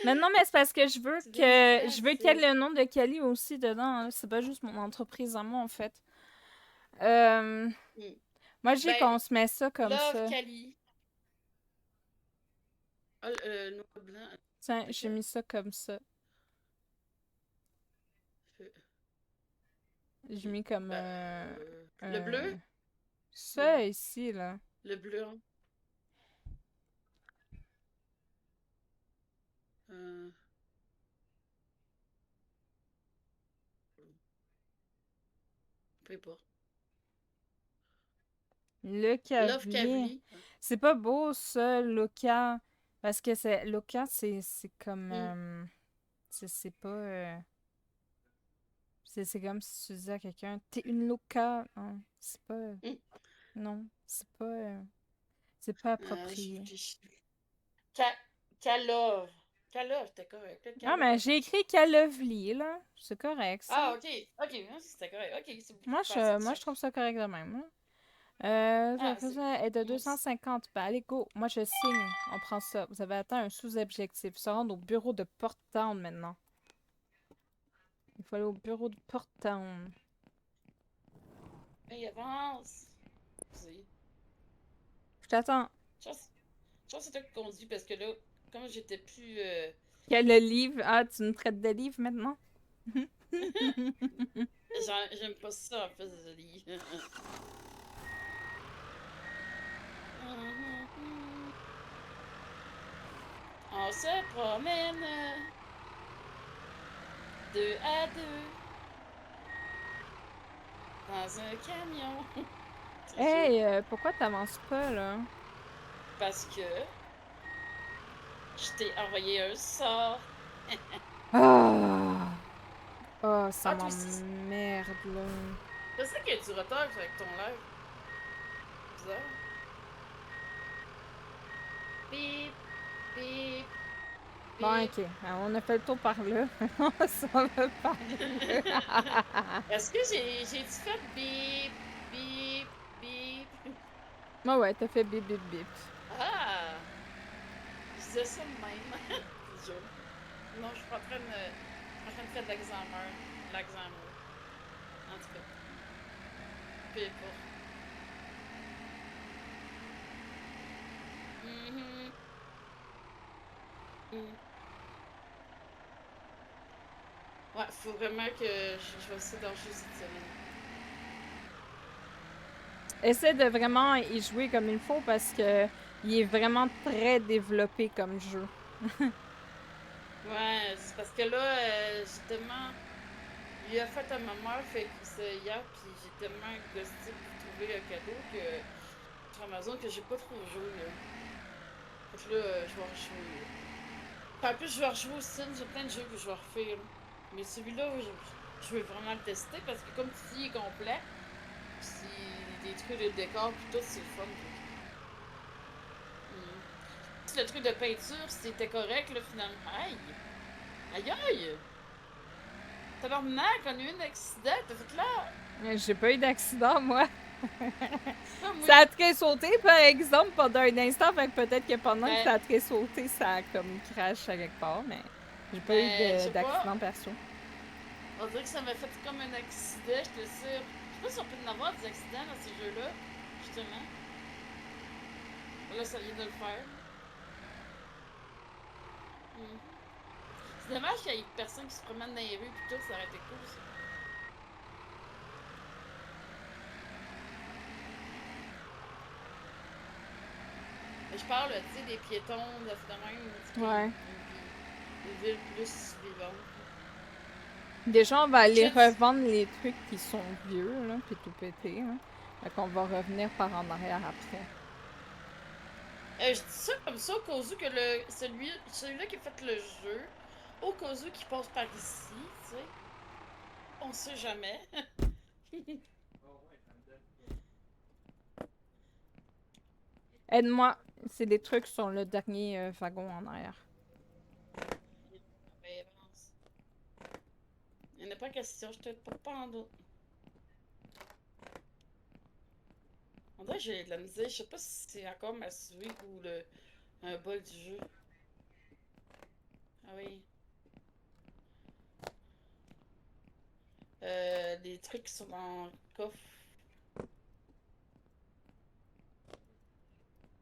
Mais non, mais c'est parce que Tu viens de je veux qu'il y ait penser. le nom de Cali aussi dedans, hein. C'est pas juste mon entreprise à moi en fait. Euh, Hmm. Moi je dis Ben, qu'on se met ça comme Love ça. Cali. Ah, noir et blanc. Tiens, j'ai Lequel? mis ça comme ça. Euh, J'ai mis comme Ben, le bleu? Le ça bleu. ici là. Le bleu, hein. Euh, peu importe. Le Love Cavalier. Cavli. C'est pas beau ça, Loca. Parce que c'est Loca, c'est comme Hmm. c'est pas c'est comme si tu disais à quelqu'un t'es une Loca. Hein, c'est pas Hmm. non, c'est pas Je approprié. réfléchis. Ca- Calove. Calove, c'était correct. Là, Ah, mais Calove. j'ai écrit Calovely, là. C'est correct, ça. Ah, ok. Ok, non, c'était correct. Ok, c'est beaucoup plus facile. Moi, je trouve ça correct de même, là. Ah, Ça est de moi aussi. 250. Ben, allez, go. Moi, je signe. On prend ça. Vous avez atteint un sous-objectif. Se rendre au bureau de Port Town maintenant. Il faut aller au bureau de Port Town. Hey, avance. Excusez. Je t'attends. Chance, chance c'est toi qui conduis parce que là, comme j'étais plus. Quel livre? Ah, tu me traites de livre maintenant? J'aime pas ça en fait, je lis. On se promène deux à deux dans un camion. C'est sûr. Hey, pourquoi t'avances pas, là? Parce que je t'ai envoyé un sort. Ah! Oh, ça Ah, toi aussi. m'emmerde, là. Je sais qu'il y a du retard avec ton live. Bizarre. Bip, bip, Bon, bip. ok. On a fait le tour par là. On s'en va par là. Est-ce que j'ai-tu fait bip, bip, bip? Ah ouais, t'as fait bip bip bip. Ah! Je disais ça de même. Je- Non, je suis pas en train de En train de faire de l'examen. L'examen. En tout cas. Peu importe. Mhm. Mhm. Ouais, faut vraiment que je vais essayer d'enjouer cette semaine. Essaie de vraiment y jouer comme il faut parce que il est vraiment très développé comme jeu. Ouais, c'est parce que là, j'ai tellement. Il a fait à ma mère, fait que c'est hier, puis j'ai tellement gossé pour trouver le cadeau que sur Amazon que j'ai pas trop joué, là. Fait que là, je vais rejouer. Là. Puis en plus, je vais rejouer au Sims, j'ai plein de jeux que je vais refaire. Là. Mais celui-là, je veux vraiment le tester parce que comme tu dis, il est complet. Puis des trucs de décor, puis tout, c'est le fun. Le truc de peinture, c'était correct, là, finalement. Aïe! Aïe aïe! Tabarnak, on a eu un accident, t'as fait là! J'ai pas eu d'accident, moi. Ah, moi, Ça a très sauté, par exemple, pendant un instant. Fait que peut-être que pendant que ben, ça a très sauté, ça a comme crash à quelque part, mais j'ai pas eu je sais pas, d'accident perso. on dirait que ça m'a fait comme un accident, je te sûr. Je sais pas si on peut en avoir des accidents dans ces jeux-là, justement. Là, ça vient de le faire. Mhm. C'est dommage qu'il y ait personne qui se promène dans les rues pis tout, ça aurait été cool, ça. Mais je parle, tu sais, des piétons, de même, Ouais. une ville plus vivante. Déjà, on va aller Je- revendre les trucs qui sont vieux, là, puis tout péter. Hein. Fait qu'on va revenir par en arrière après. Je dis ça comme ça au cas où que celui-là qui a fait le jeu, au cas où qu'il passe par ici, tu sais. On sait jamais. Aide-moi. C'est des trucs sur le dernier wagon en arrière. Mais avance. Il n'y en a pas question, je te pas en doute. On dirait que j'ai de la misère, je sais pas si c'est encore ma souris ou un bol du jeu. Ah oui. Les trucs qui sont dans le coffre.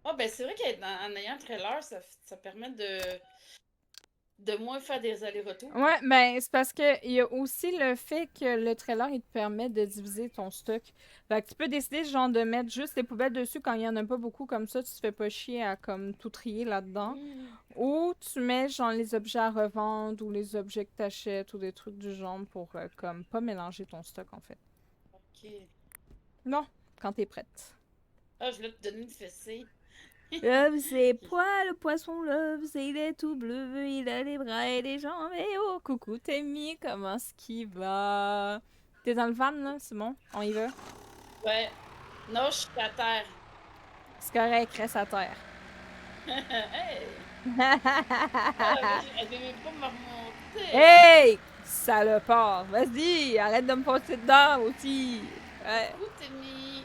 Ah ben c'est vrai qu'en ayant un trailer, ça permet de moins faire des allers-retours. Ouais, ben c'est parce que il y a aussi le fait que le trailer il te permet de diviser ton stock. Fait que tu peux décider genre de mettre juste les poubelles dessus quand il y en a pas beaucoup comme ça, tu te fais pas chier à comme tout trier là-dedans. Ou tu mets genre les objets à revendre ou les objets que t'achètes ou des trucs du genre pour comme pas mélanger ton stock en fait. Ok. Non, quand t'es prête. Ah, je voulais te donner une fessée. Love, c'est poil, le poisson love, c'est il est tout bleu, il a des bras et des jambes, et oh, coucou Témi, comment est-ce qu'il va? T'es dans le van, là, c'est bon? On y va? Ouais. Non, je suis à terre. C'est correct, reste à terre. Hey! Elle veut même pas me remonter. Hey! Salopard! Vas-y, arrête de me passer dedans aussi! Ouais. Coucou, Timmy.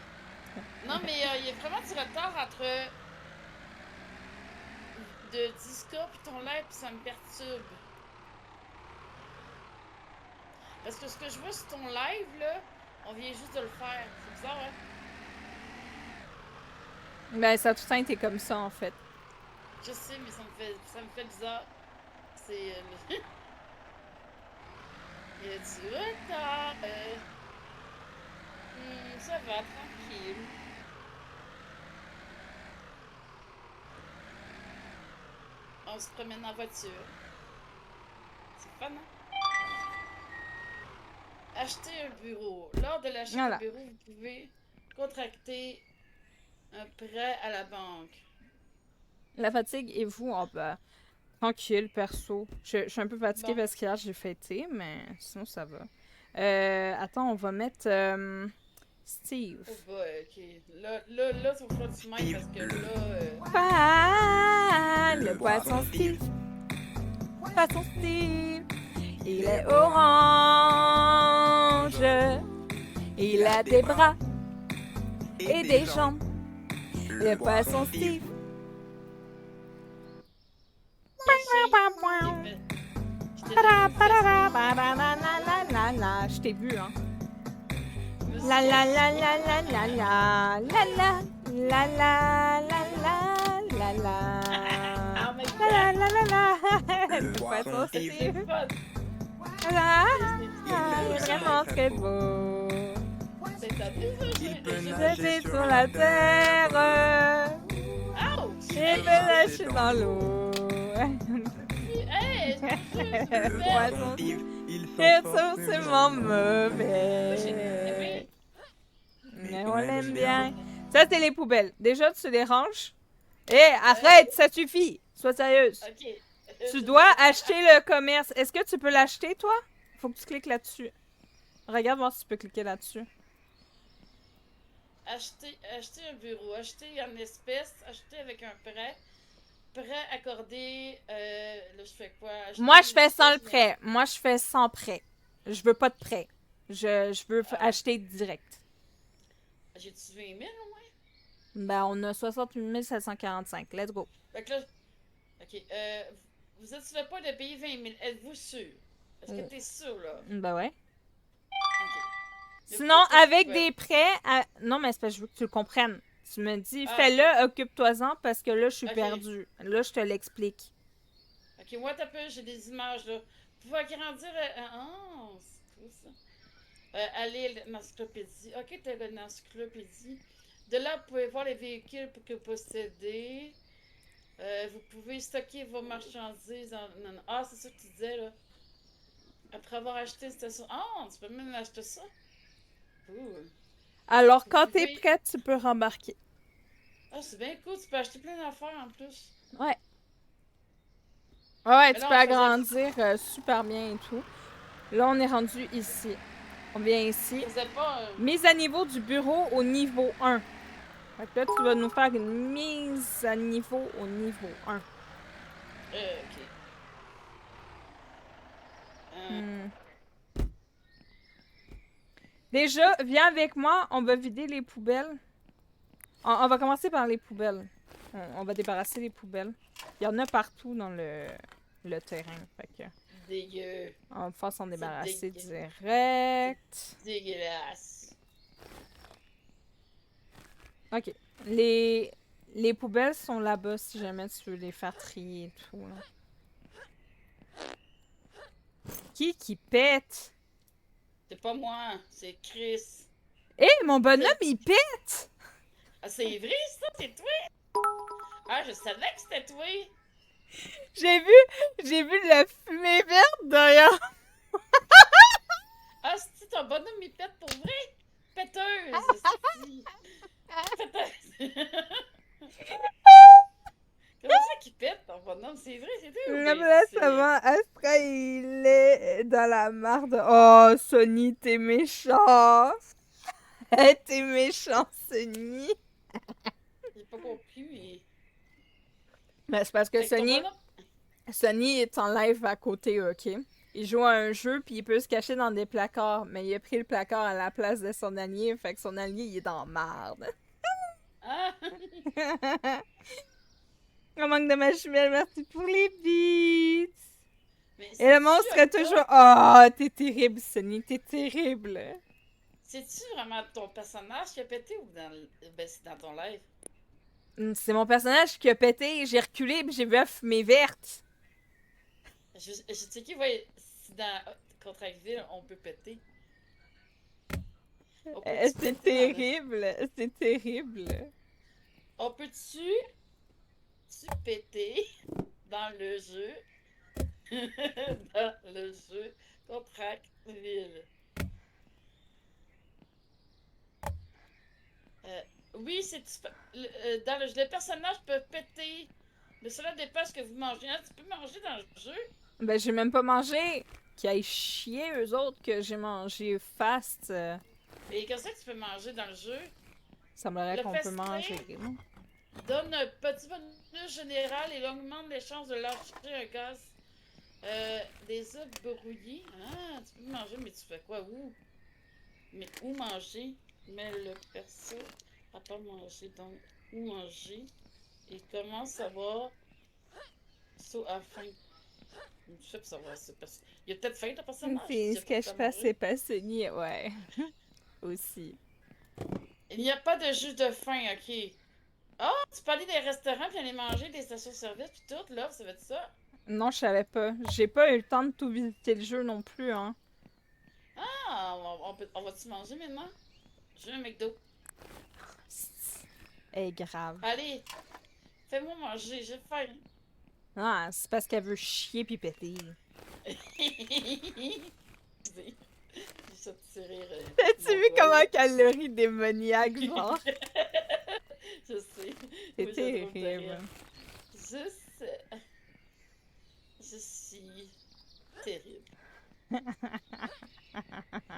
Non, mais il y a vraiment du retard entre de Discord pis ton live, pis ça me perturbe. Parce que ce que je vois sur ton live, là, on vient juste de le faire. C'est bizarre, hein? Ben, ça a tout le temps été comme ça, en fait. Je sais, mais ça me fait bizarre. C'est. Il y a du retard. Ça va, tranquille. On se promène en voiture. C'est fun, hein? Acheter un bureau. Lors de l'achat Voilà. du bureau, vous pouvez contracter un prêt à la banque. La fatigue et vous, oh ben, tranquille, perso. Je suis un peu fatiguée Bon. parce qu'hier j'ai fêté, mais sinon ça va. Attends, on va mettre Steve. Oh boy, ok. Là, c'est au fond du mic parce que là. Ah, le poisson Steve. Poisson Steve. Il est orange. Il a des bras et des jambes. Le poisson Steve. Je t'ai donné une fessée. la la la la la la la. Je t'ai vu, hein. La la la la la la la la la la la la la la Oh my la god! la la la. C'est pas ça, C'est c'est fun! ah, C'est vraiment très beau. C'est un désir, Je suis sur la terre Ouch! et peux lâcher dans l'eau. Hey! Poisson, ils sont tellement mauvais. Mais on l'aime bien. Ça, c'est les poubelles. Déjà, tu les ranges. Hé, arrête, ça suffit. Sois sérieuse. Ok. Tu dois acheter le commerce. Est-ce que tu peux l'acheter, toi? Faut que tu cliques là-dessus. Regarde voir si tu peux cliquer là-dessus. Acheter un bureau, acheter en espèces, acheter avec un prêt. Prêt accordé. Là, je fais quoi? Acheter Moi, je des fais sans le espèces, prêt. Moi, je fais sans prêt. Je veux pas de prêt. Je veux Ah. acheter direct. J'ai-tu 20 000 au moins? Ben, on a 68 745. Let's go. Fait que là. Ok. Vous êtes sur le point de payer 20 000. Êtes-vous sûr? Est-ce que t'es sûr, là? Ben ouais. Ok. Sinon, Qu'est-ce que avec tu fais? des prêts... Non, mais c'est parce que je veux que tu le comprennes. Tu me dis, Ah, fais-le, occupe-toi-en, parce que là, je suis Ok. perdue. Là, je te l'explique. Ok, moi, t'as peu, j'ai des images, là. Vous pouvez agrandir. Ah, c'est tout ça. Aller à l'encyclopédie. Ok, t'as une encyclopédie. De là, vous pouvez voir les véhicules que vous possédez. Vous pouvez stocker vos marchandises. Ah, c'est ça que tu disais, là. Après avoir acheté une station. Ah, tu peux même acheter ça. Cool. Alors, Vous quand t'es pouvez- prête, tu peux rembarquer. Ah, c'est bien cool. Tu peux acheter plein d'affaires en plus. Ouais. Ouais, Mais tu là, peux on faisait. agrandir super bien et tout. Là, on est rendu ici. On vient ici. On faisait pas. Mise à niveau du bureau au niveau 1. Fait que là, tu vas nous faire une mise à niveau au niveau 1. Ok. Hmm. Déjà, viens avec moi, on va vider les poubelles. On va commencer par les poubelles. On va débarrasser les poubelles. Il y en a partout dans le terrain. Fait que Dégueu. on va pouvoir s'en débarrasser dégueu. direct. Dégueulasse. Ok. Les poubelles sont là-bas si jamais tu veux les faire trier et tout. Là. Qui pète? C'est pas moi, c'est Chris. Hé, mon bonhomme, il pète! Ah, c'est vrai, ça, c'est toi? Ah, je savais que c'était toi. J'ai vu la fumée verte derrière. Ah, c'est ton bonhomme, il pète pour vrai? Péteuse, esti. Péteuse. Comment ça qu'il pète, ton bonhomme? C'est vrai, c'est toi ou bien Là, c'est... ça va. Astra, il est dans la marde. Oh, Sony, t'es méchant. T'es méchant, Sony. J'ai pas compris, mais... Ben, c'est parce que Fait que ton bonhomme... Sonny est en live à côté, ok? Il joue à un jeu, puis il peut se cacher dans des placards, mais il a pris le placard à la place de son allié, fait que son allié, il est dans marde. Ah! On manque de ma jumelle, merci pour les beats! Mais Et le c'est-tu monstre est Octa? toujours... Oh, t'es terrible, Sonny, t'es terrible! C'est-tu vraiment ton personnage qui a pété ou dans le... ben, c'est dans ton live? C'est mon personnage qui a pété, j'ai reculé, puis j'ai vu la fumée verte. Je sais qui, ouais, si dans Contractville, on peut péter. On peut-tu C'est péter terrible, c'est terrible. On peut-tu péter dans le jeu? Dans le jeu Contractville. Oui, dans le personnage peut péter. Mais cela dépend ce que vous mangez. Hein, tu peux manger dans le jeu. Ben, j'ai même pas mangé. Qu'ils aillent chier, eux autres, que j'ai mangé fast. Et comme ça que tu peux manger dans le jeu. Ça me paraît Le qu'on peut festin manger. donne un petit bonus général et augmente les chances de lâcher un gaz. Des œufs brouillés. Ah, tu peux manger, mais tu fais quoi? Où? Mais où manger? Mais le perso n'a pas mangé. Donc, où manger? Il commence à avoir saut à faim. Je sais pas savoir ça. Il a peut-être faim, ton personnage. C'est Il a ce que peut-être je à fais, manger. c'est pas saigner, ouais. Aussi. Il n'y a pas de jus de faim, ok. Ah, tu peux aller des restaurants puis aller manger des stations-service puis tout, là, ça va être ça? Non, je savais pas. J'ai pas eu le temps de tout visiter le jeu non plus, hein. Ah, on va-tu manger maintenant? Je veux un McDo. Eh, grave. Allez, fais-moi manger, j'ai faim. Ah, c'est parce qu'elle veut chier pis péter. J'ai ça petit rire. T'as-tu vu comment Mongol. qu'elle le rit démoniaque, genre? Je sais. C'est Moi, j'ai trop de terrible. rire. Je sais. Je suis terrible.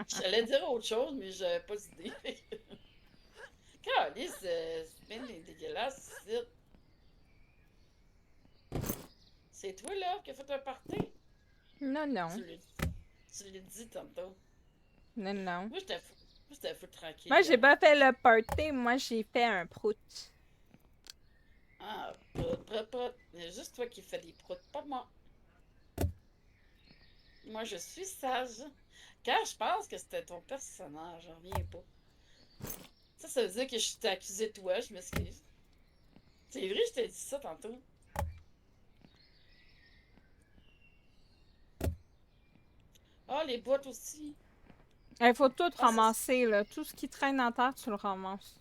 J'allais dire autre chose, mais j'avais pas d'idée. Calice, c'est bien dégueulasse, ici. C'est toi, là, qui a fait un party? Non, non. Tu l'as dit tantôt. Non, non. Moi, j'étais fou tranquille. Moi, j'ai pas fait le party, moi, j'ai fait un prout. Ah, prout. Il y a juste toi qui fais des proutes, pas moi. Moi, je suis sage. Car je pense que c'était ton personnage, j'en reviens pas. Ça veut dire que je t'ai accusé de toi, je m'excuse. C'est vrai, je t'ai dit ça tantôt. Ah, les boîtes aussi. Il faut tout Ah, ramasser, là. Tout ce qui traîne en terre, tu le ramasses.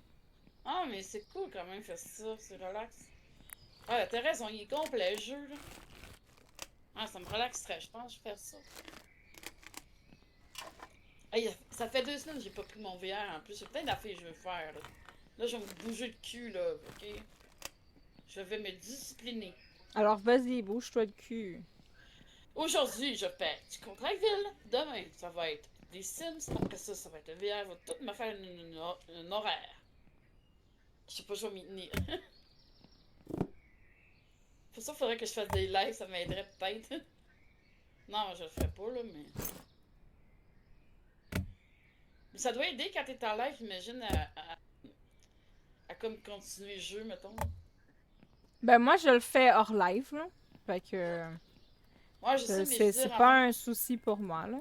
ah, mais c'est cool quand même faire ça, c'est relax. Ah, t'as raison, il est complet le jeu, là. Ah, ça me relaxerait, je pense, je vais faire ça. Hey, ça fait 2 semaines que j'ai pas pris mon VR en plus. C'est plein d'affaires que je veux faire, là. Là, je vais me bouger le cul, là, ok? Je vais me discipliner. Alors, vas-y, bouge-toi le cul. Aujourd'hui, je fais du Contractville. Demain, ça va être des Sims. Après ça, ça va être le VR. Va tout me faire un horaire. Je sais pas, je vais m'y tenir. Pour ça, il faudrait que je fasse des lives, ça m'aiderait peut-être. Non, je le ferai pas, là, mais. Mais ça doit aider quand t'es en live, j'imagine, à comme continuer le jeu, mettons. Ben, moi, je le fais hors live, là. Fait que... Ouais, je sais, mais je veux C'est dire, pas avant. un souci pour moi, là.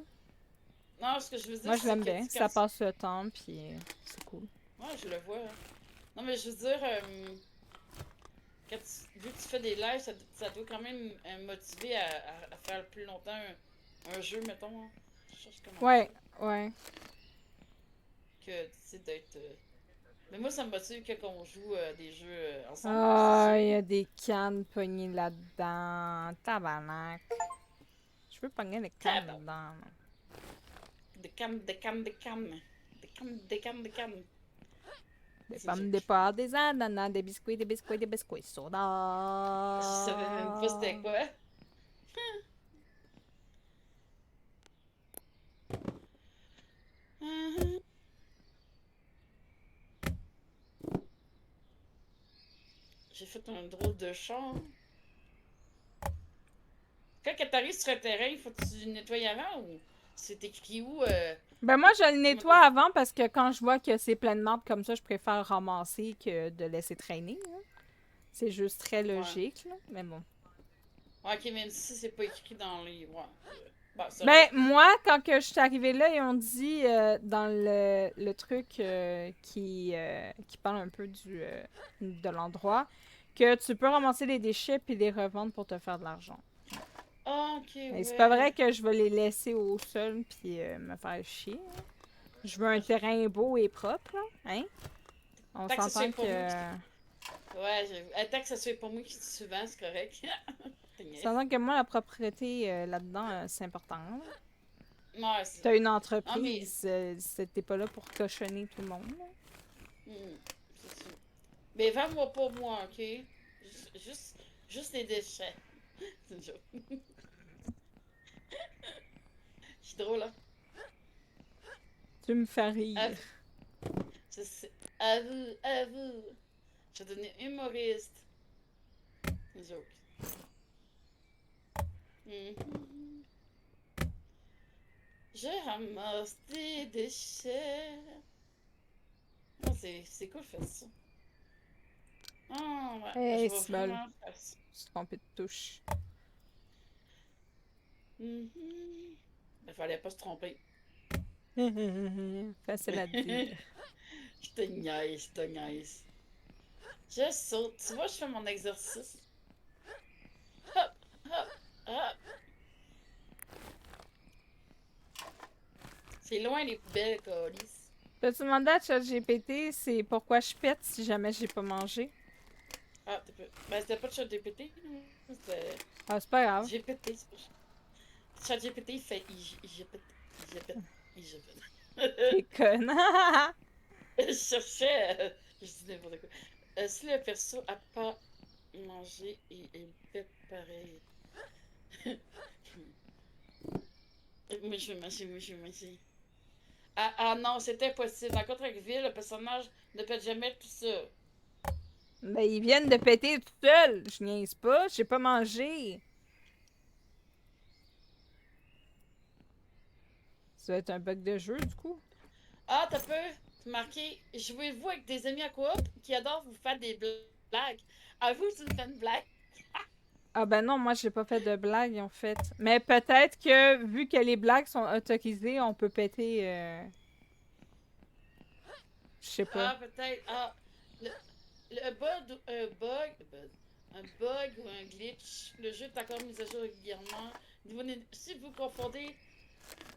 Non, ce que je veux dire, Moi, je c'est l'aime que bien. tu Ça passe le temps, puis c'est cool. Ouais, je le vois. Non, mais je veux dire, vu que tu fais des lives, ça doit quand même motiver à faire plus longtemps un jeu, mettons. Hein. Je cherche comment Ouais, dire. ouais. Que, tu sais, d'être. Mais moi, ça me motive quand on joue des jeux ensemble. Ah, C'est il y sûr. a des cannes pognées là-dedans. Tabarnak. Je veux pogner des cannes Tabarnak. là-dedans. Des cannes. Des Des C'est pommes, joke. des poires, des ananas, des biscuits, soda. Je savais même pas c'était quoi. Mhm. J'ai fait un drôle de chant. Quand tu arrives sur un terrain, faut que tu le nettoies avant ou c'est écrit où? Ben moi, je le Comment nettoie avant parce que quand je vois que c'est plein de marde comme ça, je préfère ramasser que de laisser traîner, là. C'est juste très Ouais. logique, là. Mais bon. Ouais, ok, même si c'est pas écrit dans les. Ouais. Bon, ça Ben, moi, quand que je suis arrivée là, ils ont dit dans le truc qui parle un peu de l'endroit que tu peux ramasser les déchets puis les revendre pour te faire de l'argent. Ah, ok, Mais c'est pas vrai ouais. que je vais les laisser au sol puis me faire chier. Hein. Je veux un terrain beau et propre, là. Hein? On Tant que ça s'entend soit pas moi que... Ouais, tant que ça soit pas moi qui dis souvent, c'est correct. T'es On niaise. s'entend que moi, la propreté là-dedans, c'est important. Là. Ouais, c'est. T'as une Ah, mais. entreprise, t'es pas là pour cochonner tout le monde. Là. C'est sûr. Mais vends-moi pas moi, ok? Juste les déchets. C'est une joke. Je suis drôle, hein? Tu me fais rire. Je sais. À vous. Je vais devenir humoriste. C'est une joke. Mhm. Je ramasse des déchets. Oh, c'est cool de faire ça. Ah, ouais. Hey, Je vais c'est mal. vraiment faire ça. Je suis trompée de touche. Il fallait pas se tromper. Facile à dire. Je te niaise, je te niaise. Je saute. Tu vois, je fais mon exercice. Hop, hop, hop. C'est loin les poubelles, Colis. Peux-tu demander à ChatGPT c'est pourquoi je pète si jamais j'ai pas mangé? Ah, t'es peu. Ben, c'était pas de ChatGPT. C'était Ah, c'est pas grave. GPT, c'est pas ChatGPT, il fait il pète. T'es conne. Je cherchais. Je dis n'importe quoi. Si le perso a pas mangé, il fait pareil. Mais je vais manger. Ah non, c'est impossible. Dans Contre-Ville, le personnage ne pète jamais tout ça. Ben, ils viennent de péter tout seul. Je niaise pas, j'ai pas mangé. Ça va être un bug de jeu, du coup. Ah, t'as peu marqué. Jouez-vous avec des amis à coop qui adorent vous faire des blagues. À vous, tu me fais une blague. Ah ben non, moi j'ai pas fait de blague en fait. Mais peut-être que vu que les blagues sont autorisées, on peut péter. Je sais pas. Ah, peut-être. Ah, le un bug ou un glitch. Le jeu est encore mis à jour régulièrement. Si vous confondez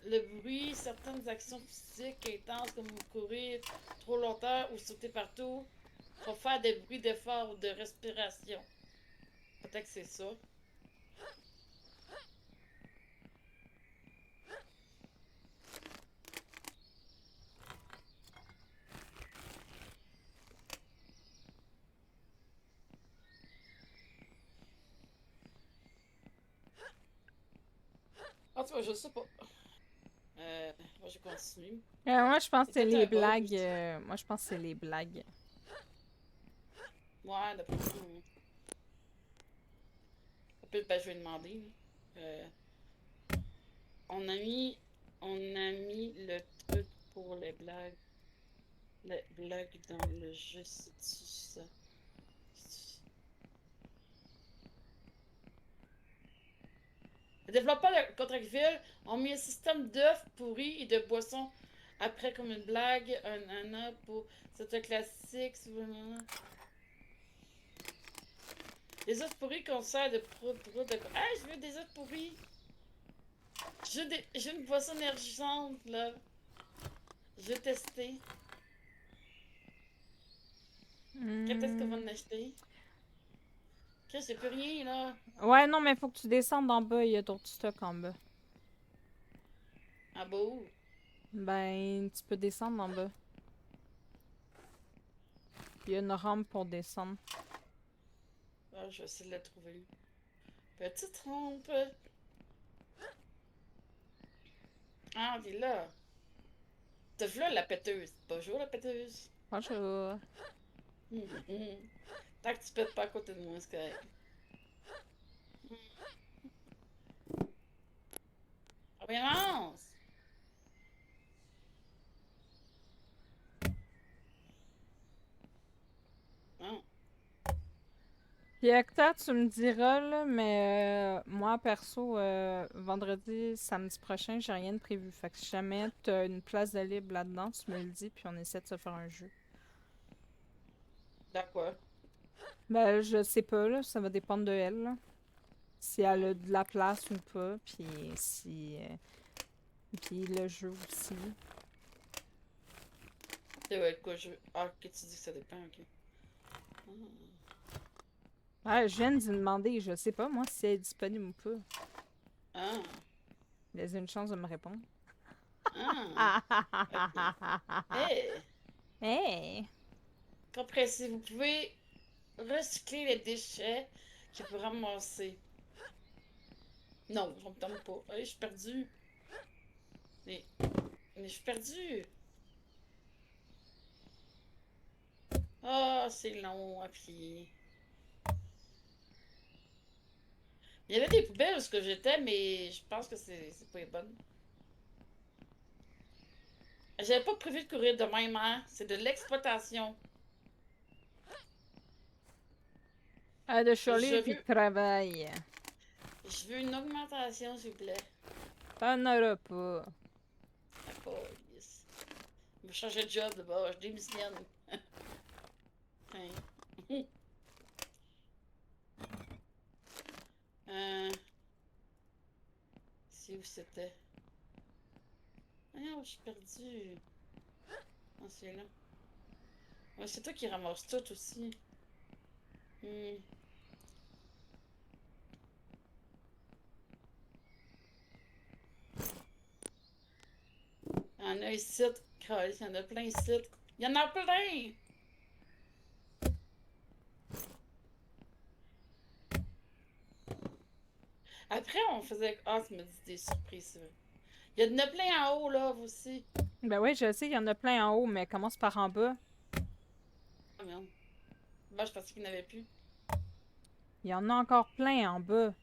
le bruit, certaines actions physiques intenses comme courir trop longtemps ou sauter partout, faut faire des bruits d'effort ou de respiration. Peut-être que c'est ça. Ah, tu vois, je sais pas. Moi, je continue. Moi je pense que c'est Peut-être les un bug blagues. aussi. Moi je pense que c'est les blagues. Ouais, d'après moi. Ben, je vais demander. Euh, on a mis le truc pour les blagues dans le jeu, c'est-tu ça? Les développeurs de Contre-Ville ont mis un système d'œufs pourris et de boissons après comme une blague, un œuf pour. C'est un classique. Les œufs pourris qu'on sert de pro de. Ah, je veux des œufs pourris! J'ai une boisson énergisante, là. Je vais tester. Quand est-ce qu'on va en acheter? Chris, j'ai plus rien, là. Ouais, non, mais faut que tu descendes en bas, il y a d'autres stocks en bas. Ah, bah où? Ben, tu peux descendre en bas. Il y a une rampe pour descendre. Ah, je vais essayer de la trouver. Petite trompe. Ah, t'es là. T'as vu là la péteuse. Bonjour, la péteuse. Bonjour. Tant que tu pètes pas à côté de moi, c'est correct. Ah, bien, avance! Non. Puis Octa, tu me diras, là, mais moi, perso, vendredi, samedi prochain, j'ai rien de prévu. Fait que si jamais t'as une place de libre là-dedans, tu me le dis, puis on essaie de se faire un jeu. D'accord. Ben, je sais pas, là, ça va dépendre de elle, là. Si elle a de la place ou pas, puis si... puis le jeu aussi. C'est ouais, quoi, je. Ah, ok, tu dis que ça dépend, ok. Ouais, je viens de lui demander, je sais pas, moi, si elle est disponible ou pas. Ah. Laisse une chance de me répondre. Ah. Hey! Hey! Compressez, vous pouvez recycler les déchets que vous ramassez. Non, je me tombe pas. Hey, je suis perdue. Mais je suis perdue. Ah, c'est long à pied. Il y avait des poubelles où ce que j'étais, mais je pense que c'est pas les bonnes. J'avais pas prévu de courir de même, hein? C'est de l'exploitation. De Shirley Je puis veux, de travail. Je veux une augmentation, s'il vous plaît. T'en auras pas. Ah, police. Je vais changer de job d'abord, je démissionne. Hein. C'est où c'était? Ah non, je suis perdue. Ah, c'est là. Ouais, c'est toi qui ramasses tout aussi. Hmm. Il y en a ici. Il y en a plein ici. Il y en a plein! Après, on faisait. Ah, tu me dis des surprises, ça. Il y en a plein en haut, là, vous aussi. Ben oui, je sais, il y en a plein en haut, mais commence par en bas. Ah, merde. Moi, je pensais qu'il n'y en avait plus. Il y en a encore plein en bas.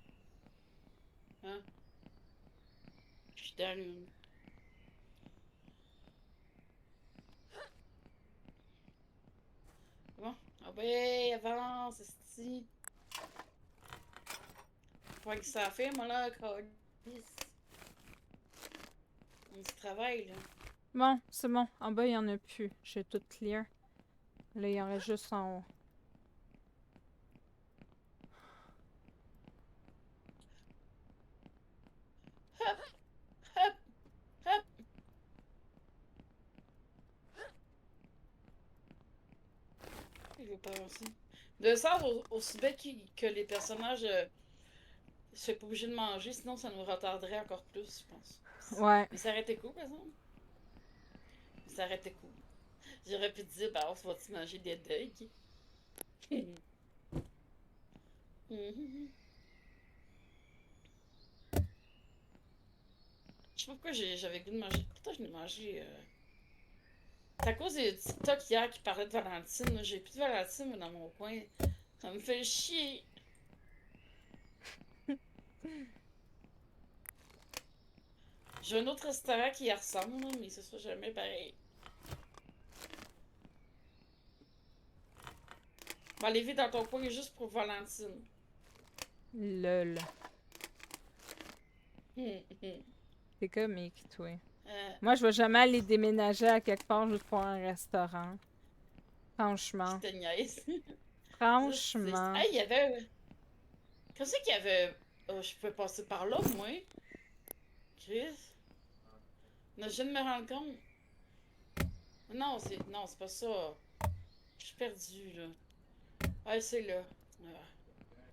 Hein? Je suis dans le. Bon. Ah, ben, avance, esti. Faut que ça fait, moi, là, câlisse. On se travaille, là. Bon, c'est bon. En bas, il y en a plus. J'ai tout clear. Là, il y en reste juste en haut. Hop, hop, hop. Il veut pas avancer. De sens aussi bien que les personnages ne soient pas obligés de manger, sinon ça nous retarderait encore plus, je pense. Ouais. Mais ça aurait été cool, par exemple. Ça aurait été cool. J'aurais pu te dire, bah, on se va-tu manger des deuils? Je sais pas pourquoi j'avais le goût de manger. Pourtant, je l'ai mangé. C'est à cause des TikTok hier qui parlait de Valentine. Là. J'ai plus de Valentine moi, dans mon coin. Ça me fait chier. J'ai un autre restaurant qui y ressemble, là, mais ce sera jamais pareil. On va aller vite dans ton coin juste pour Valentine. Lol. T'es comique, toi. Moi, je vais jamais aller déménager à quelque part juste pour un restaurant. Je Franchement. te niaise. Franchement. Hey, il y avait. Qu'est-ce qu'il y avait? Oh, je pouvais passer par là, moi. Chris. Non, je viens de me rendre compte. Non, c'est pas ça. Je suis perdue, là. Ah, c'est là. Ah.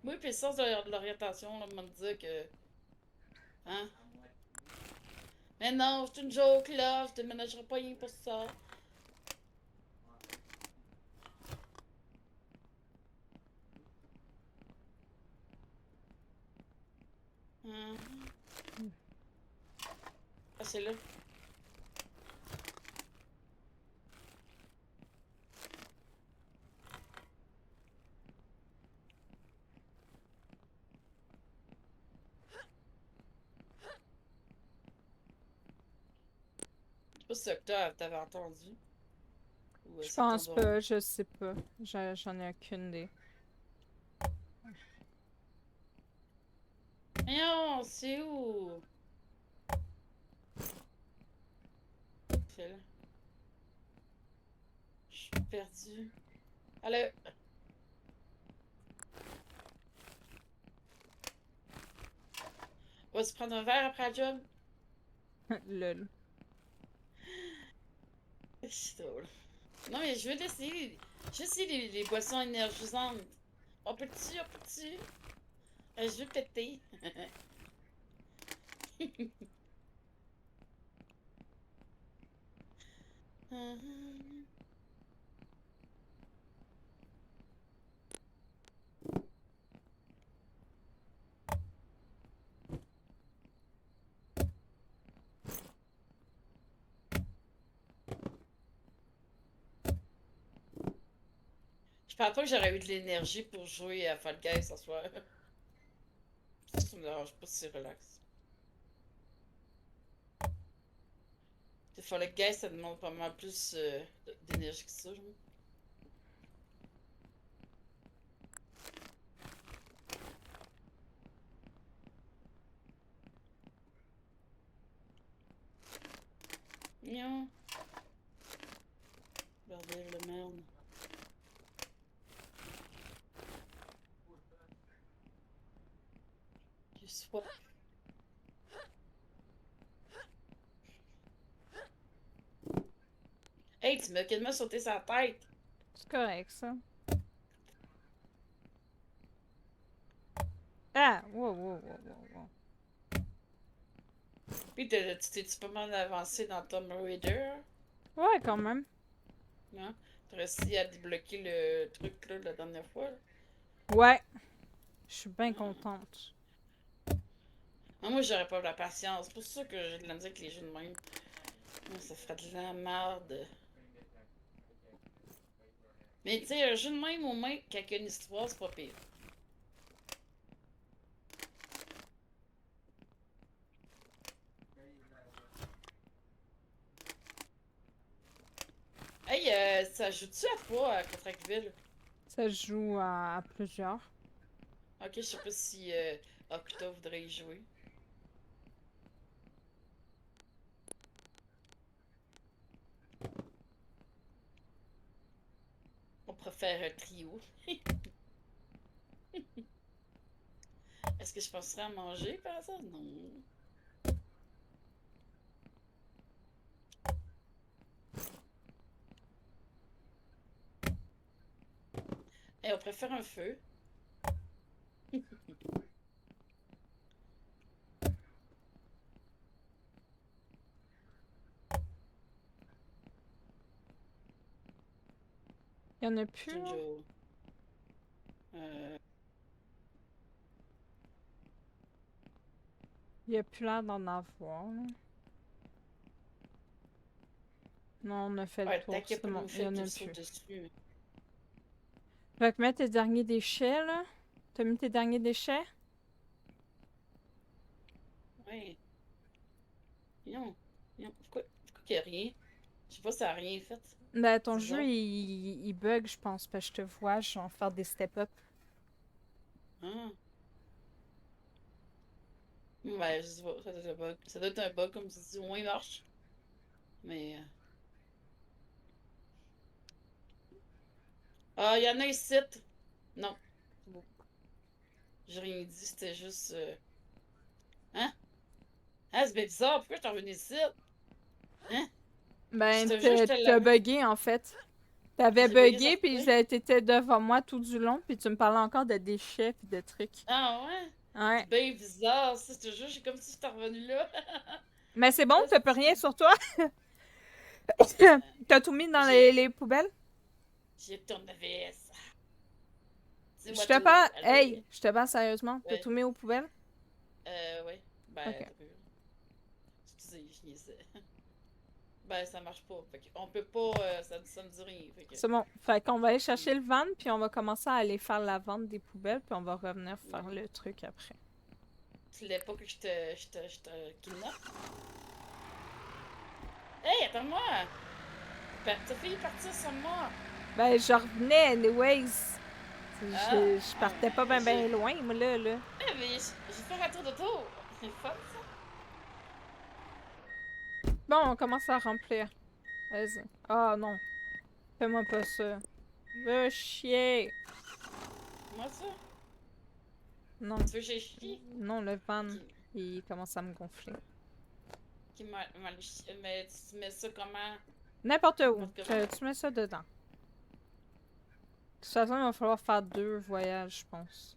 Oui, puis le sens de l'orientation, là, me dire que. Hein? Mais non, c'est une joke, là. Je déménagerai pas rien pour ça. Hein? Ah, c'est là. Je sais pas si c'est ça que t'avais entendu. Ou Je c'est ton pense dormi. pas, je sais pas. J'en ai aucune idée. Non, c'est où? C'est là. Je suis perdue. Allez. On va se prendre un verre après le job? Lol. C'est drôle. Non, mais je veux l'essayer. Je veux essayer les boissons énergisantes. Oh, petit, oh, petit. Je veux péter. Je pense pas que j'aurais eu de l'énergie pour jouer à Fall Guys ce soir. Ça me dérange pas, c'est relax. Fall Guys, ça demande pas mal plus d'énergie que ça, genre. Non. Bordel de merde. J'ai soif. Hey, tu m'as quasiment sauté sa tête. C'est correct, ça. Ah! Wow, wow, wow, wow, wow. Puis t'es-tu pas mal avancé dans Tomb Raider? Ouais, quand même. Non? T'as réussi à débloquer le truc là la dernière fois? Là? Ouais. Je suis bien contente. Ah, moi, j'aurais pas la patience. C'est pour ça que j'ai de la misère avec les jeux de même. Moi, ça ferait de la merde. Mais tu sais, un jeu de même au moins, qui a une histoire, c'est pas pire. Hey, ça joue-tu à quoi à Contractville? Ça se joue à plusieurs. Ok, je sais pas si Octa voudrait y jouer. On préfère un trio. Est-ce que je penserais à manger par ça? Non. Et on préfère un feu. Il y en a plus, là? Jojo. Euh, Il y a plus l'air d'en avoir, là. Non, on a fait le ouais, tour, tant qu'il n'y a c'est pas de bon. Il y moufette en qui a me saute plus. dessus. Fait que mets tes derniers déchets, là. T'as mis tes derniers déchets? Ouais. Non. Non. Pourquoi qu'il n'y a rien? Je sais pas si ça a rien fait. Ben, ton C'est jeu, bizarre. il bug, je pense, parce que je te vois, je vais faire des step-up. Ah. Ouais, je sais pas. Ça doit être un bug. Ça doit être un bug, comme tu dis. Au moins, il marche. Mais. Ah, il y en a ici. Non. C'est beau. J'ai rien dit, c'était juste. Hein? Ah, c'est bien bizarre. Pourquoi je suis revenu ici? Hein? Je Ben, te jure, je te t'as l'avais. bugué, en fait. T'avais J'ai bugué bugué, puis certain. t'étais devant moi tout du long, puis tu me parlais encore de déchets puis de trucs. Ah ouais? Ouais. C'est bien bizarre, ça. Je te jure, j'ai comme si j'étais revenu là. Mais c'est bon, t'as plus rien Esti. sur toi? T'as tout mis dans J'ai. les poubelles? J'ai tournevis. Je Dis-moi te tout. parle, Allez. hey, je te parle sérieusement. T'as Ouais. tout mis aux poubelles? Ouais. Ben, Ok. t'as vu. Excusez, je niaisais. Ben, ça marche pas. Fait on peut pas. Ça me dit rien. Fait que. C'est bon. Fait qu'on va aller chercher le van, puis on va commencer à aller faire la vente des poubelles, puis on va revenir faire Mhm. le truc après. Tu voulais pas que je te kidnappe? Hey, attends-moi! T'as failli partir sans moi! Ben, je revenais, anyways. Ah! Je partais pas ben J'ai. ben loin, moi, là. Mais j'ai fait un tour de tour! C'est fun, ça! Bon, on commence à remplir. Vas-y. Ah non, fais-moi pas ça. Va chier. Moi, ça? Non, Tu veux que j'ai chié? non, le van, Qui, il commence à me gonfler. mais tu mets ça comment? N'importe où. N'importe comment? Tu mets ça dedans. De toute façon, il va falloir faire 2 voyages, je pense.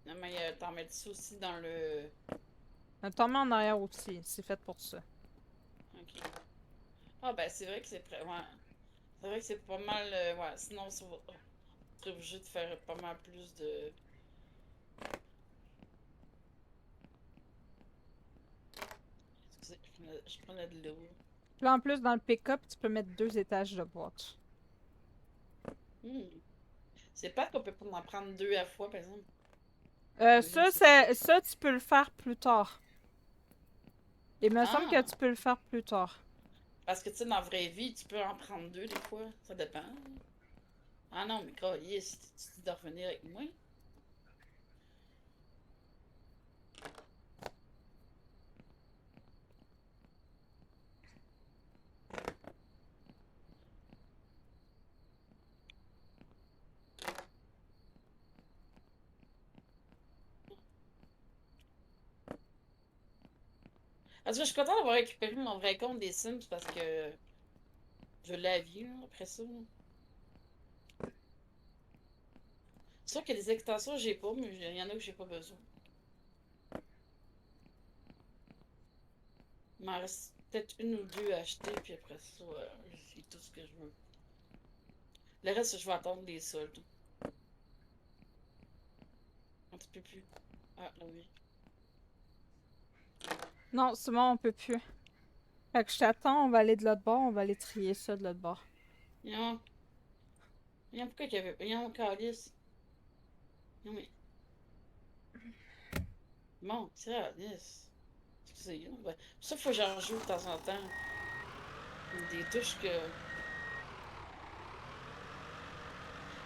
Non, mais t'en mets ça aussi dans le. T'en mets en arrière aussi, c'est fait pour ça. Ok. Ah, ben, c'est vrai que c'est prêt. Ouais. C'est vrai que c'est pas mal. Ouais, sinon, ça va. On serait obligé de faire pas mal plus de. Excusez, je prenais de l'eau. Là, en plus, dans le pick-up, tu peux mettre 2 étages de boîte. Hmm. C'est pas qu'on peut pas en prendre deux à la fois, par exemple. Ça, tu peux le faire plus tard. Il me semble que Ah! tu peux le faire plus tard. Parce que, tu sais, dans la vraie vie, tu peux en prendre deux des fois. Ça dépend. Ah non, mais quoi, yes, tu dis de revenir avec moi? En tout cas, je suis contente d'avoir récupéré mon vrai compte des Sims parce que je l'ai à vie, là, après ça. C'est sûr que les extensions, j'ai pas, mais il y en a que j'ai pas besoin. Il m'en reste peut-être une ou deux à acheter, puis après ça, j'ai tout ce que je veux. Le reste, je vais attendre les soldes. Un petit peu plus. Ah, là oui. Non, c'est bon, on peut plus. Fait que je t'attends, on va aller de l'autre bord, on va aller trier ça de l'autre bord. Non. Non, pourquoi qu'il y avait. Non, calice. Non, mais. Bon, calice. Excusez, là. Ça, faut que j'en joue de temps en temps. Des touches que.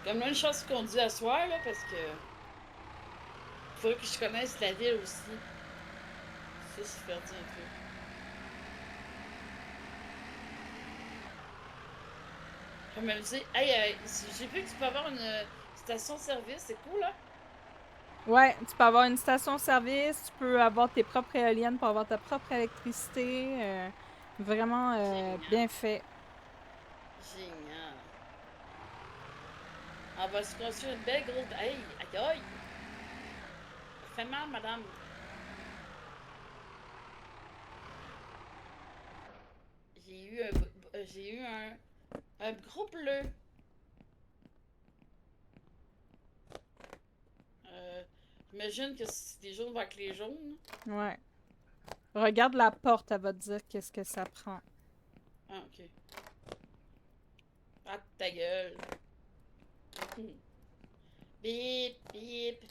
Comme là, une chance qu'on dit à soir, là, parce que. Il faudrait que je connaisse la ville aussi. Ça, c'est perdu un peu. Comme elle dit, hey, j'ai vu que tu peux avoir une station-service, c'est cool, là? Ouais, tu peux avoir une station-service, tu peux avoir tes propres éoliennes pour avoir ta propre électricité. Vraiment Génial. bien fait. Génial. On va se construire une belle grosse. Hey, aïe aïe! Ça fait mal, madame. J'ai eu un gros bleu. Euh, J'imagine que c'est des jaunes avec les jaunes. Ouais. Regarde la porte, elle va te dire qu'est-ce que ça prend. Ah, ok. Ah, ta gueule. Bip, bip.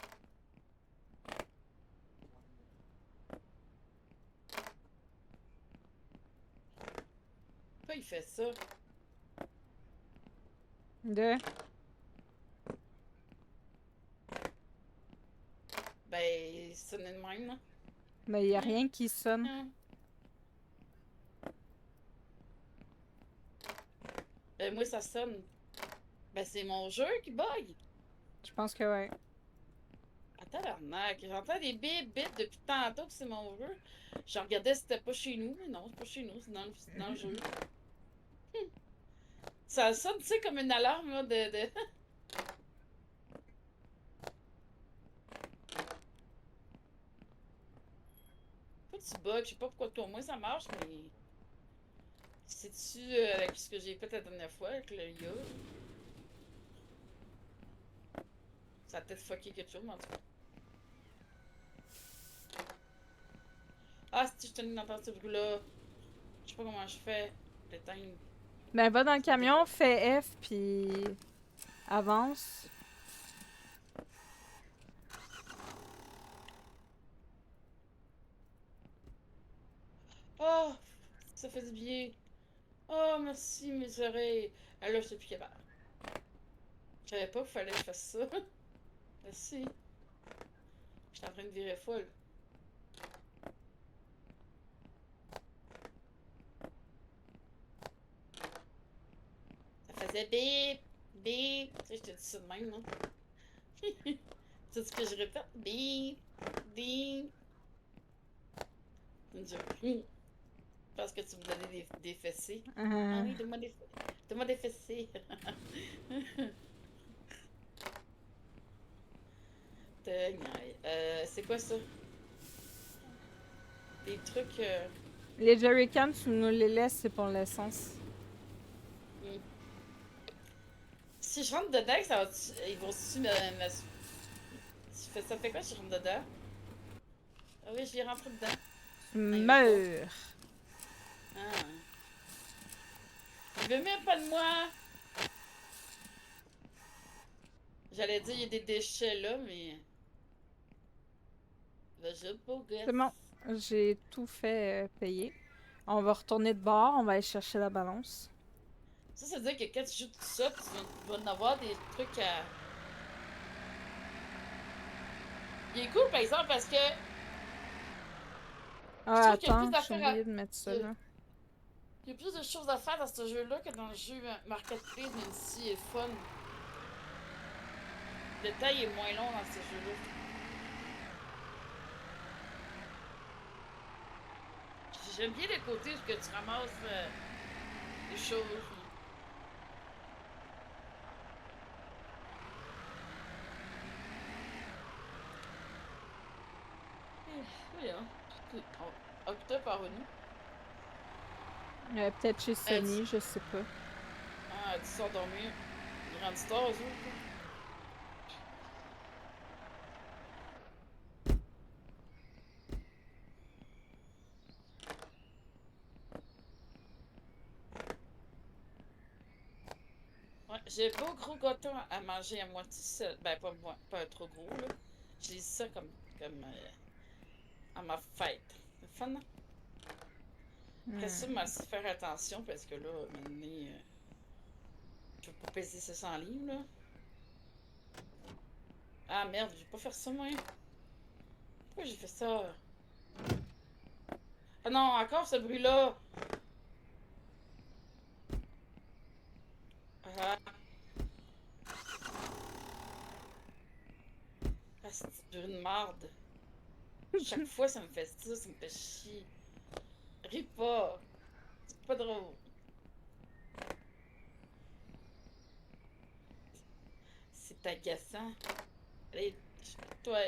Pourquoi il fait ça? De? Ben, ça n'est de même, là. Mais il n'y a rien qui sonne. Ben, moi, ça sonne. Ben, c'est mon jeu qui bug. Je pense que ouais. Ah, tabarnak. J'entends des bip bip depuis tantôt que c'est mon jeu. Je regardais si c'était pas chez nous, mais non, c'est pas chez nous, c'est dans le jeu. Ça sonne, tu sais, comme une alarme, là, de... Pas du bug, je sais pas pourquoi toi, moi, ça marche, mais... C'est-tu avec ce que j'ai fait la dernière fois, avec le IA? Ça a peut-être fucké quelque chose, mais en tout cas. Ah, si je tenais d'entendre ce bruit-là. Je sais pas comment je fais. L'éteindre. Ben, va dans le Ça me camion, décolle. fais F, puis avance. Oh, ça fait du bien. Oh, merci, mes oreilles. Ah là, je suis plus capable. Je savais pas qu'il fallait que je fasse ça. Merci. J'étais en train de virer folle. Ça faisait bip, bip. Tu sais, je te dis ça de même, non? C'est ce que je répète. Bip, bip. Je pense que tu me donnais des fessées. Ah oui, donne-moi des fessées. C'est quoi ça? Des trucs. Les jerrycans, tu nous les laisses, c'est pour l'essence. Si je rentre dedans, ça va ils vont-tu ça fait quoi si je rentre dedans? Ah oui, je vais rentrer dedans. Tu Ah, il veut meurs. Ah. Il veut même pas de moi! J'allais dire il y a des déchets là, mais. Là, je beau gosse. C'est bon, j'ai tout fait payer. On va retourner de bord, on va aller chercher la balance. Ça veut dire que quand tu joues tout ça, tu vas en avoir des trucs à. Il est cool par exemple parce que. Ah, Je trouve qu'il y a plus attends, j'ai d'affaires à. oublié de mettre ça là. Il y a plus de choses à faire dans ce jeu-là que dans le jeu Marketplace, même si il est fun. Le temps est moins long dans ce jeu-là. J'aime bien le côté où que tu ramasses les choses. Voyons. Octa par nous. Peut-être chez Sony, je sais pas. Ah, tu sors dormir. Grande star, eux autres. Ouais, j'ai pas gros gâteau à manger à moitié seul. Ben, pas trop gros, là. J'ai dit ça comme à ma fête. C'est fun, hein? Après ça, je vais faire attention parce que là, maintenant, je peux pas peser 700 livres, là. Ah merde, je vais pas faire ça, moi. Pourquoi j'ai fait ça? Ah non, encore ce bruit-là! Ah. Ah, c'est une marde. Chaque fois, ça me fait ça me fait chier. Ris pas. C'est pas drôle. C'est agaçant. Allez, toi,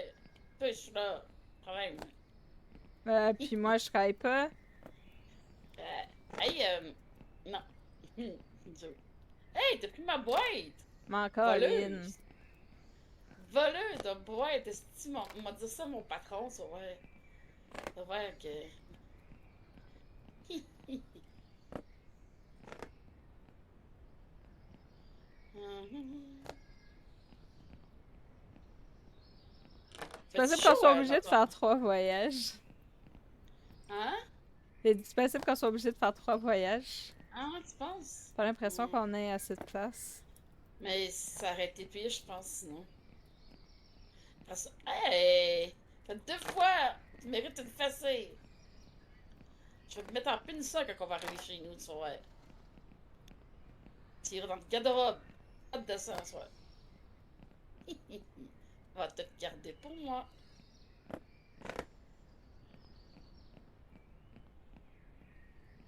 je suis là. Problème. Puis moi, je travaille pas. Hey, non. Hey, t'as pris ma boîte! Mais encore, Lynn. Voleuse! Voleuse de boîte! Est-ce que on m'a dit ça, mon patron, ça va. Ça va que. C'est possible qu'on soit obligé de faire 3 voyages. Hein? C'est possible qu'on soit obligé de faire 3 voyages. Ah, tu penses? Pas l'impression qu'on ait assez de place. Mais ça aurait été pire, je pense, sinon. Parce que, hey! Fait 2 fois! Tu mérites une fessée! Je vais te mettre en punissant quand on va arriver chez nous, tu vois. Tu iras dans le garde-robe. Pas de ça, ce soir. On va te garder pour moi.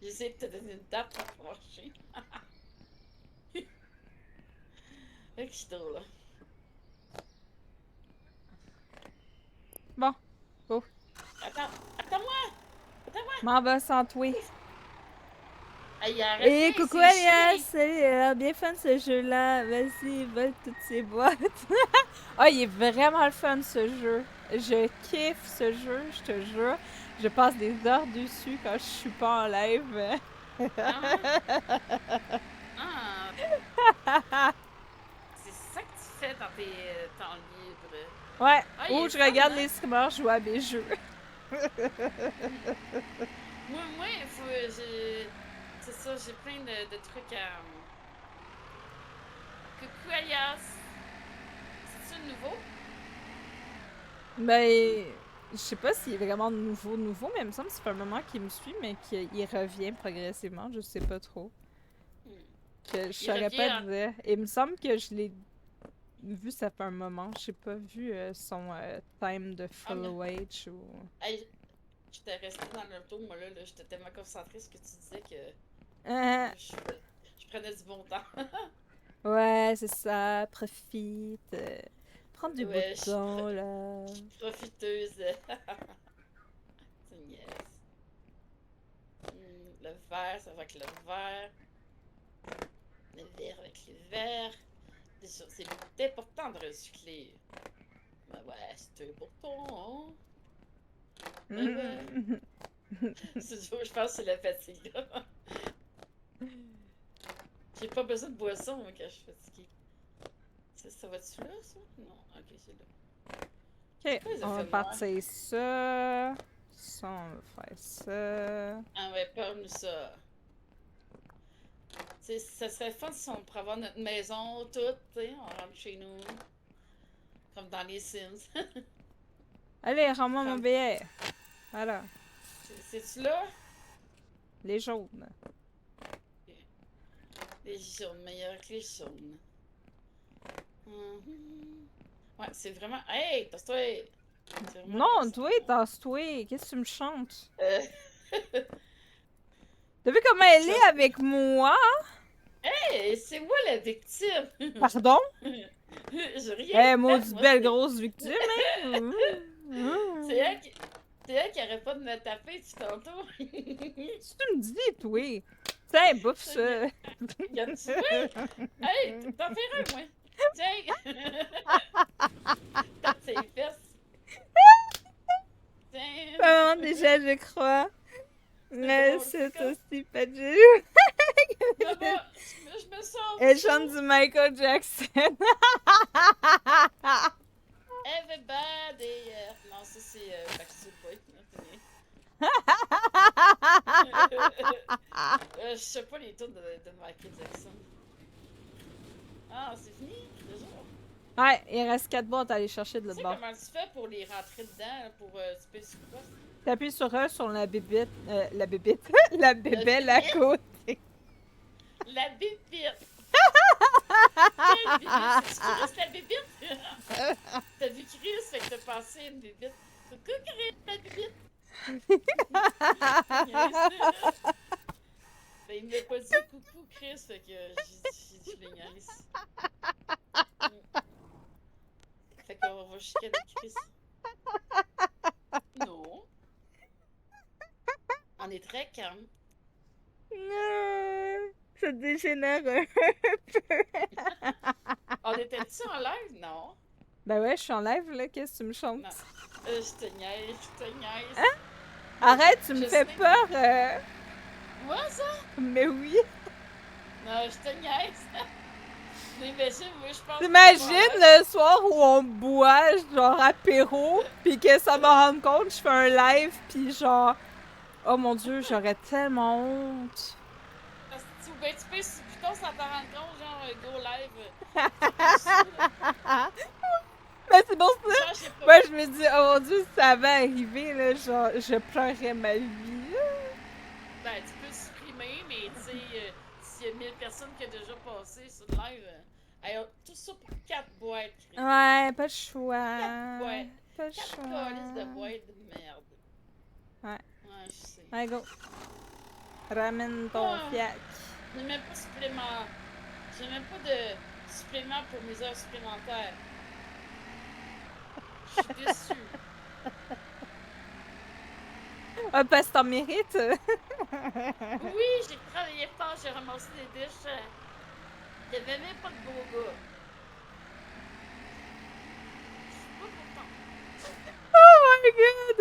J'essaie de te donner une date pour marcher. Fait que je suis drôle, là. Bon. Oh. Attends-moi! Attends-moi! M'en va sans toi. Hey, Et coucou Alias! Salut, bien fun ce jeu-là. Vas-y, vole toutes ces boîtes. Ah, il est vraiment le fun ce jeu. Je kiffe ce jeu, je te jure. Je passe des heures dessus quand je suis pas en live. C'est ça que tu fais dans tes temps libres. Ouais, ou je regarde les streamers jouer à mes jeux. Moi, il faut. C'est ça, j'ai plein de trucs à. Coucou Alias! C'est-tu nouveau? Ben, je sais pas s'il est vraiment nouveau, mais il me semble que ça fait un moment qu'il me suit, mais qu'il revient progressivement, je sais pas trop. Que je saurais pas te dire. Il me semble que je l'ai vu, ça fait un moment. J'ai pas vu son time de follow age ou. Hey, j'étais restée dans l'auto, moi là, j'étais tellement concentrée sur ce que tu disais que. Je prenais du bon temps. Ouais, c'est ça, profite. Prendre du beau temps, là. Profiteuse. C'est une niaise. Le vert, ça va avec le vert. Le vert avec le vert. C'est important de recycler. Ben ouais, c'est important, hein? Je pense que c'est la fatigue, là. J'ai pas besoin de boisson, moi, quand je suis fatiguée. Ça va-tu là, ça? Non, ok, c'est là. Ok, on va partir ça. Ça, on va faire ça. Ah ouais, parle-nous ça. T'sais, ça serait fun si on pourrait avoir notre maison toute, tu sais, on rentre chez nous. Comme dans les Sims. Allez, rends-moi mon billet. Voilà. C'est-tu là? Les jaunes. Les jaunes, meilleurs que les jaunes. Ouais, c'est vraiment. Hey, tasse-toi! Non, toi, tasse-toi! Qu'est-ce que tu me chantes? T'as vu comment elle est avec moi? Hey, c'est moi la victime! Pardon? J'ai rien Eh, fait, maudite moi, belle c'est- grosse victime, hein? C'est elle qui... C'est elle qui arrête pas de me taper depuis tantôt. Si tu me dis, toi. Tiens, bouffe ça. Regarde-tu, oui? Hey, t'en fais un, moi. Tiens. Tape ses fesses. Tiens. Oh, déjà, je crois. Mais drôle, c'est comme- aussi pas de jeu. Maman, je me sens... Elle chante du Michael Jackson. Everybody... Non, ça, c'est Backstreet Boy. Je sais pas les tunes de Michael Jackson. Ah, c'est fini, déjà? Ouais, il reste 4 boîtes à aller chercher de Tu l'autre sais bord. comment tu fais pour les rentrer dedans, pour Space Quest? T'appuies sur E sur la bébite. La bébite. La bébelle à côté. La bibite! Quelle bibite? C'est Chris la bibite? T'as vu Chris, fait que t'as passé une bibite. Coucou Chris, la bibite! Ben, il m'a pas dit coucou Chris, fait que j'ai dit je les niaise. Fait qu'on va chicaner Chris. Non. On est très calme. Non, ça dégénère un peu. On était-tu en live? Non. Ben ouais, je suis en live, là. Qu'est-ce que tu me chantes? Non. Je te niaise, je te niaise. Hein? Arrête, tu me Je fais sais. peur. Moi, ça? Mais oui. Non, je te niaise. Imagine, moi, je pense. T'imagines le soir où on boit, genre apéro, pis que ça me rende compte, je fais un live, pis genre, oh mon dieu, j'aurais tellement honte. Ben, tu peux, si putain, ça t'en rend compte, genre, go live. Mais c'est bon ça. Genre, je sais pas. Moi, je me dis, oh mon dieu, si ça va arriver, là, genre, je pleurerais ma vie. Ben, tu peux supprimer, mais tu sais, s'il y a 1000 personnes qui ont déjà passé sur le live, tout ça pour 4 boîtes. Chris. Ouais, pas de choix. 4 boîtes. Pas de 4 choix. calices de boîtes de merde. Ouais. Ouais, je sais. Allez, go. Ramène ton Ah. fiac. J'ai même pas de supplément. J'ai même pas de supplément pour mes heures supplémentaires. Je suis déçue. Ah, parce que t'en mérites. Oui, j'ai travaillé fort, j'ai ramassé des déchets. Il y avait même pas de beau gars. Je suis pas contente. Oh my god!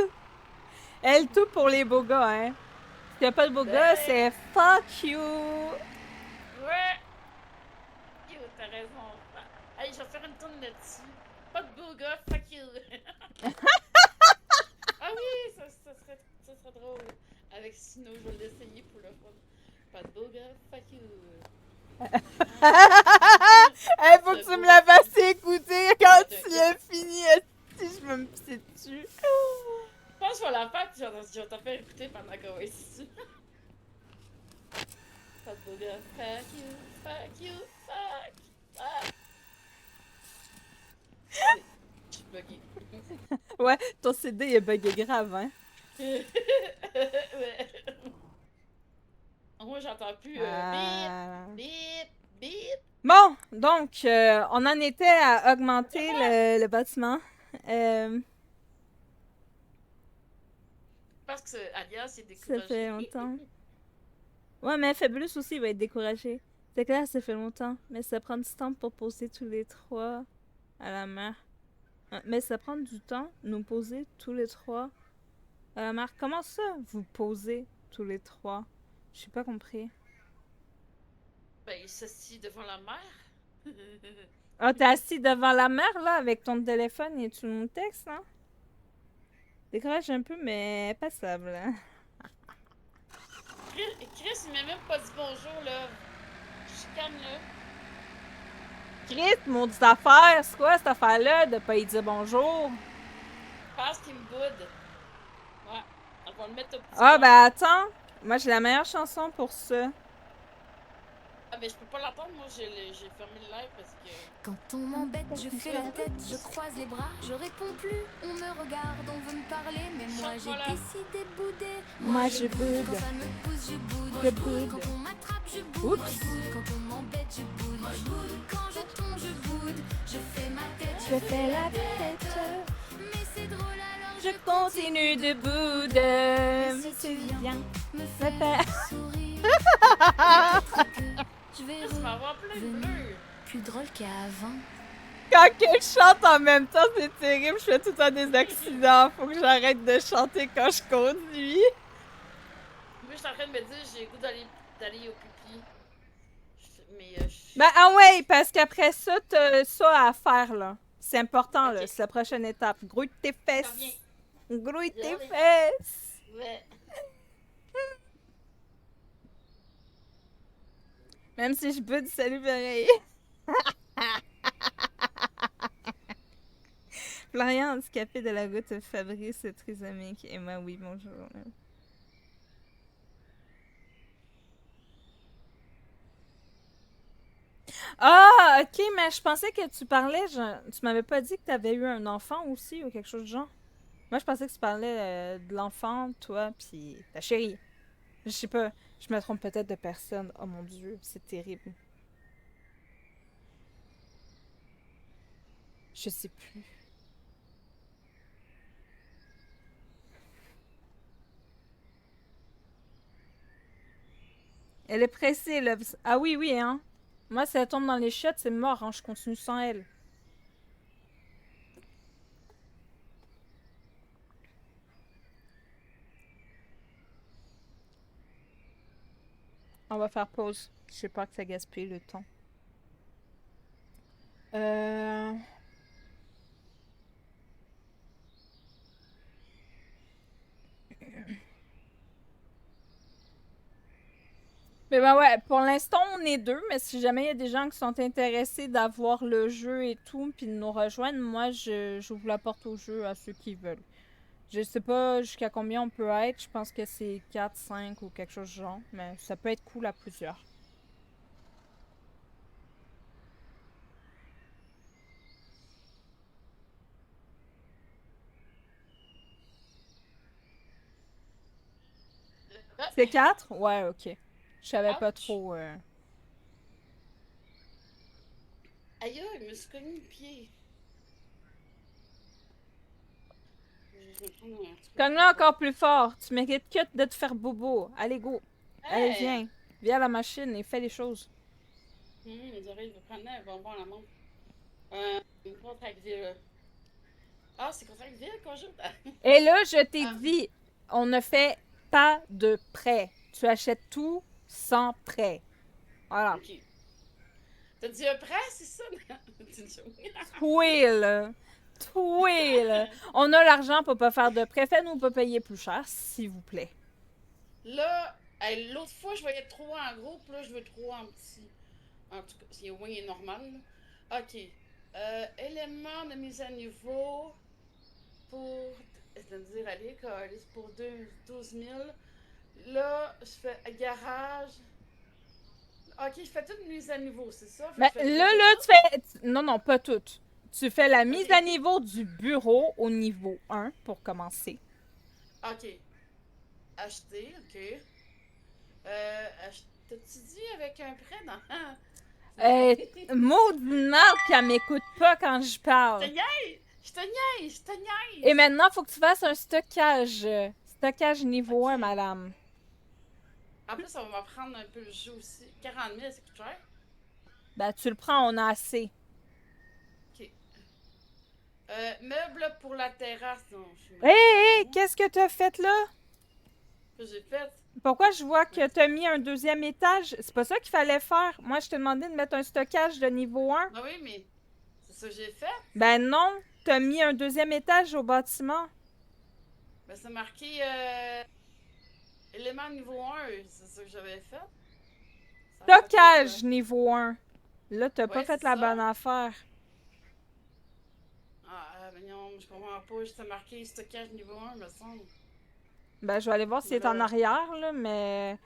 Elle, tout pour les beaux gars, hein. S'il n'y a pas de beaux gars, c'est fuck you! Ouais! Yo, t'as raison. Allez, je vais faire une tourne là-dessus. Pas de beau gars, fuck you! Ah oui, ça serait drôle. Avec Sino, je vais l'essayer pour le fun. Pas de beau gars, fuck you! Hey, faut que tu me la fasses écouter quand tu l'as fini, si je me pisser dessus. Je pense que je vais la faire puis je vais t'en faire écouter pendant qu'on est ici. Pas de beau gars, fuck you, fuck you, fuck, fuck. Je suis buggée. Ouais, ton CD est bugué grave, hein. Ouais. Moi, j'entends plus Ah. bip, bip, bip. Bon, donc, on en était à augmenter le bâtiment. Parce que Alias est Ça découragé. fait longtemps. Ouais, mais Fabulous aussi va être découragé. C'est clair, ça fait longtemps. Mais ça prend du temps pour poser tous les trois à la mer. Mais ça prend du temps, nous poser tous les trois à la mer. Comment ça, vous posez tous les trois? J'ai pas compris. Ben, il s'assit devant la mer. Ah, t'es assis devant la mer, là, avec ton téléphone et tout mon texte, hein? Décourage un peu, mais passable, hein? Chris, il m'a même pas dit bonjour, là. Chicane, là. Chris, maudite affaire, c'est quoi cette affaire-là de pas y dire bonjour? Je pense qu'il me boude. Ouais, on va le mettre au petit Ah, coin. ben attends, moi j'ai la meilleure chanson pour ça. Ah, mais je peux pas l'entendre, moi j'ai fermé le live parce que. Quand on m'embête, je fais la tête, je croise les bras, je réponds plus. On me regarde, on veut me parler, mais moi j'ai Chocolat. décidé de bouder. Moi, je boude. Quand ça me pousse, je boude. Je boude. Quand on m'attrape, je boude. Oups. Quand on m'embête, je boude. Quand je tombe, je boude. Je fais ma tête, Je fais la tête. mais c'est drôle alors Je continue de bouder. Mais tu viens me me faire faire. sourire. Peut-être que je vais Ça va avoir plein de bleus. plus drôle qu'avant. Quand que je chante en même temps, c'est terrible. Je fais tout le temps des accidents. Faut que j'arrête de chanter quand je conduis. Moi, je suis en train de me dire, j'ai le goût d'aller au pipi. Mais Ben, ah ouais, parce qu'après ça, t'as ça à faire, là. C'est important, là. Ok. C'est la prochaine étape. Grouille tes fesses. Ça vient. Grouille tes Ça vient. fesses. Ouais. Même si je boude, salut pareil. Florian handicapé de la route Fabrice trisomique. Et moi, oui, bonjour. Ah, ok, mais je pensais que tu parlais. Tu m'avais pas dit que tu avais eu un enfant aussi ou quelque chose du genre. Moi, je pensais que tu parlais de l'enfant, toi, puis ta chérie. Je sais pas, je me trompe peut-être de personne. Oh mon dieu, c'est terrible. Je sais plus. Elle est pressée, là. Ah oui, oui, hein. Moi, si elle tombe dans les chiottes, c'est mort, hein. Je continue sans elle. On va faire pause. Je sais pas que ça gaspille le temps. Euh... Mais ben ouais, pour l'instant, on est deux, mais si jamais il y a des gens qui sont intéressés d'avoir le jeu et tout, puis de nous rejoindre, moi, j'ouvre la porte au jeu à ceux qui veulent. Je sais pas jusqu'à combien on peut être, je pense que c'est 4, 5 ou quelque chose du genre, mais ça peut être cool à plusieurs. C'est 4? Ouais, ok. Je savais pas Ouch. trop. Aïe, je me suis cogné le pied. Je vais prendre un truc. Cogne-le encore plus fort. Tu mérites que de te faire bobo. Allez, go. Allez, Hey! viens. Viens à la machine et fais les choses. Les oreilles, je vais prendre un bonbon à la menthe. Une contractile. Ah, c'est contractile, conjointe? Et là, je t'ai Ah. dit, on ne fait pas de prêt. Tu achètes tout sans prêt. Voilà. Ok. T'as dit un prêt, c'est ça? C'est une joke. Tweel. Tweel. On a l'argent pour pas faire de prêt. Faites-nous pas payer plus cher, s'il vous plaît. Là, hey, l'autre fois, je voyais trop en gros, puis là, je veux trop en petit. En tout cas, c'est au moins normal. Là. Ok. Éléments de mise à niveau pour. C'est-à-dire, allez, pour 12 000. Là, je fais garage. Ok, je fais toute une mise à niveau, c'est ça? Fait Mais que je fais là, tu fais. Non, non, pas toutes. Tu fais la mise Ok. à niveau du bureau au niveau 1 pour commencer. Ok. Acheter, ok. T'as-tu dit avec un prêt dans. Maudit merde qu'elle m'écoute pas quand je Je te parle. niaise! Je te niaise! Je te niaise! Et maintenant, faut que tu fasses un stockage. Stockage niveau 1, Ok. madame. En plus, on va prendre un peu le jeu aussi. 40 000, ça coûte cher. Ben, tu le prends, on a assez. Ok. Meubles pour la terrasse. Non, je suis Hé, qu'est-ce que t'as fait là? que j'ai fait? Pourquoi je vois que t'as mis un deuxième étage? C'est pas ça qu'il fallait faire. Moi, je t'ai demandé de mettre un stockage de niveau 1. Ah oui, mais c'est ça que j'ai fait. Ben non, t'as mis un deuxième étage au bâtiment. Ben, c'est marqué élément niveau 1. C'est ça que j'avais fait. Ça a pas Stockage fait, niveau 1. Là, t'as pas Ouais, fait c'est la ça. bonne affaire. Ah, mais non, je comprends pas. C'était marqué stockage niveau 1, me semble. Ben, je vais aller voir s'il est en Là. arrière, là, mais...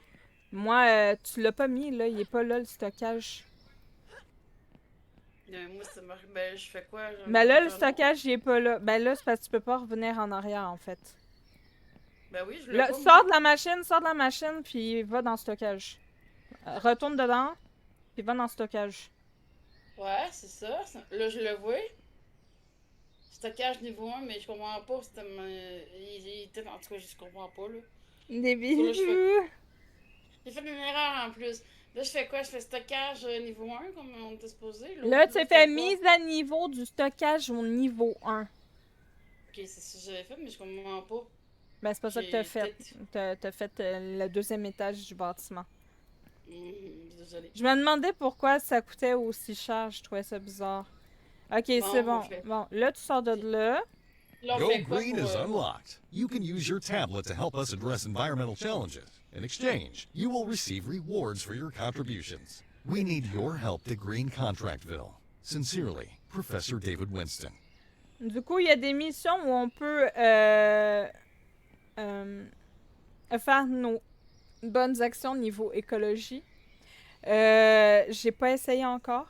Moi, tu l'as pas mis, là. Il est pas là, le stockage. Moi, ça marche. Ben, je fais quoi? Ben là, le stockage, il est pas là. Ben là, c'est parce que tu peux pas revenir en arrière, en fait. Ben oui, je le Là, vois. sors de la machine, puis va dans le stockage. Retourne dedans, puis va dans le stockage. Ouais, c'est ça. Là, je le vois. Stockage niveau 1, mais je comprends pas. Il était. En tout cas, je comprends pas, là. Des Là, je fais... bijoux. J'ai fait une erreur en plus. Là, je fais quoi? Je fais stockage niveau 1, comme on était supposé. Là, tu je as fais fait quoi? mise à niveau du stockage au niveau 1. Ok, c'est ça que j'avais fait, mais je comprends pas. Ben, c'est pas ça que t'as J'ai fait. peut-être- T'as fait le deuxième étage du bâtiment. Désolée. Je me demandais pourquoi ça coûtait aussi cher. Je trouvais ça bizarre. Ok, c'est bon. parfait. Bon, là, tu sors de là. Là, on Go fait quoi Green pour... is unlocked. You can use your tablet to help us address environmental challenges. In exchange, you will receive rewards for your contributions. We need your help to green Contractville. Sincerely, Professor David Winston. Du coup, il y a des missions où on peut faire nos bonnes actions niveau écologie. J'ai pas essayé encore.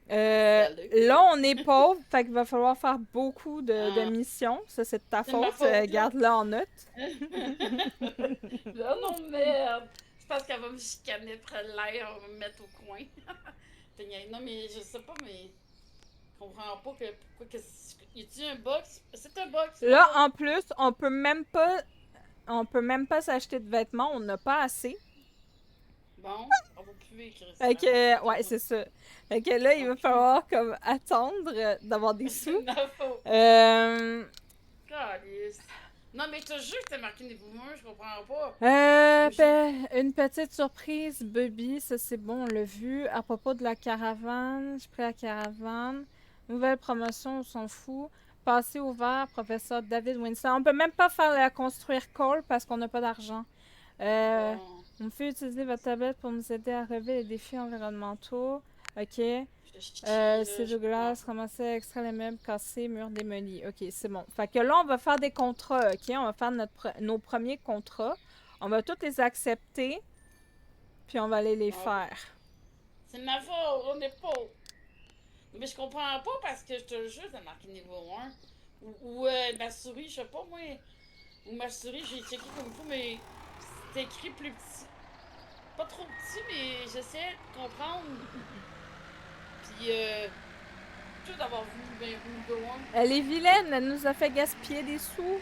Là, on est pauvre, fait qu'il va falloir faire beaucoup de missions. Ça, c'est de ta C'est ma faute. faute, là. Garde-le en note. Oh non, merde! Je pense qu'elle va me chicaner après l'air, on va me mettre au coin. Non, mais je sais pas, mais... Je comprends pas que... Pourquoi que... Y a-t-il un box? C'est un box! Là, en plus, on peut même pas s'acheter de vêtements. On n'a pas assez. Bon, on va plus écrire ça. Fait que, ouais, c'est ça. Fait que là, il va falloir comme attendre d'avoir des C'est sous. ma faute. Calisse. Non, mais je te jure que t'as marqué niveau 1, je comprends pas. Ben, une petite surprise, Bubby, ça c'est bon, on l'a vu. À propos de la caravane, j'ai pris la caravane. Nouvelle promotion, on s'en fout. Passé ouvert, professeur David Winston. On peut même pas faire la construire call parce qu'on n'a pas d'argent. Bon. On peut utiliser votre tablette pour nous aider à relever les défis environnementaux. Ok. Je chie, là, C'est je de glace, ramasser, extraire les meubles, casser, murs démolis. Ok, c'est bon. Fait que là, on va faire des contrats, ok? On va faire nos premiers contrats. On va tous les accepter. Puis on va aller les faire. C'est ma faute, on est pauvres. Mais je comprends pas parce que je te jure, t'as marqué niveau 1. Ou ma souris, je sais pas moi. Ou ma souris, j'ai checké comme il faut, mais c'était écrit plus petit. Pas trop petit, mais j'essaie de comprendre. Puis, tout d'avoir vu niveau 1. Elle est vilaine, elle nous a fait gaspiller des sous.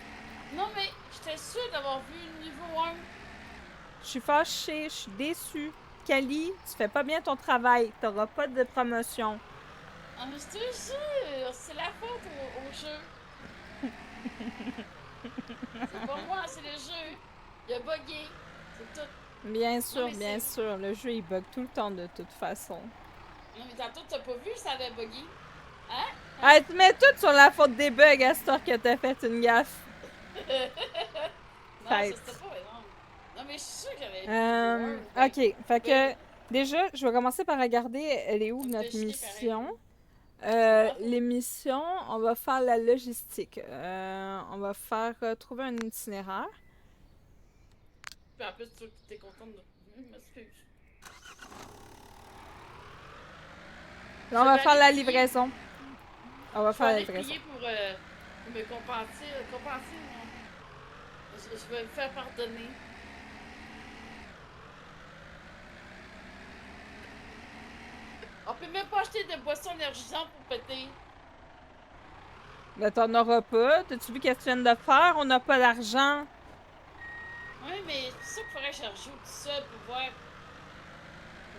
Non, mais j'étais sûre d'avoir vu le niveau 1. Je suis fâchée, je suis déçue. Kali, tu fais pas bien ton travail. T'auras pas de promotion. Ah, mais je te jure, c'est la faute au jeu. C'est pas moi, c'est le jeu. Il a bugué. C'est tout. Bien sûr, mais bien c'est- sûr. Le jeu, il bug tout le temps de toute façon. Non, mais tantôt, t'as pas vu, ça avait bugué. Hein? Ah, tu mets tout sur la faute des bugs à cette heure que t'as fait une gaffe. Non, Fait. ça c'était pas énorme. Non, mais je suis sûre que j'avais vu le niveau 1. Ok, fait que déjà, je vais commencer par regarder elle est où On notre fait chier mission. Ah. Les missions, on va faire la logistique. On va faire trouver un itinéraire. Puis en plus, tu t'es contente de. M'excuse. Là, on va vais faire aller la prier. livraison. On va Je vais faire la aller livraison. prier pour me compenser, moi. Je vais me faire pardonner. On peut même pas acheter de boissons énergisantes pour péter. Mais t'en auras pas. T'as-tu vu qu'est-ce que tu viens de faire? On n'a pas d'argent. Oui, mais c'est ça qu'il faudrait que je rejoue tout seul pour voir.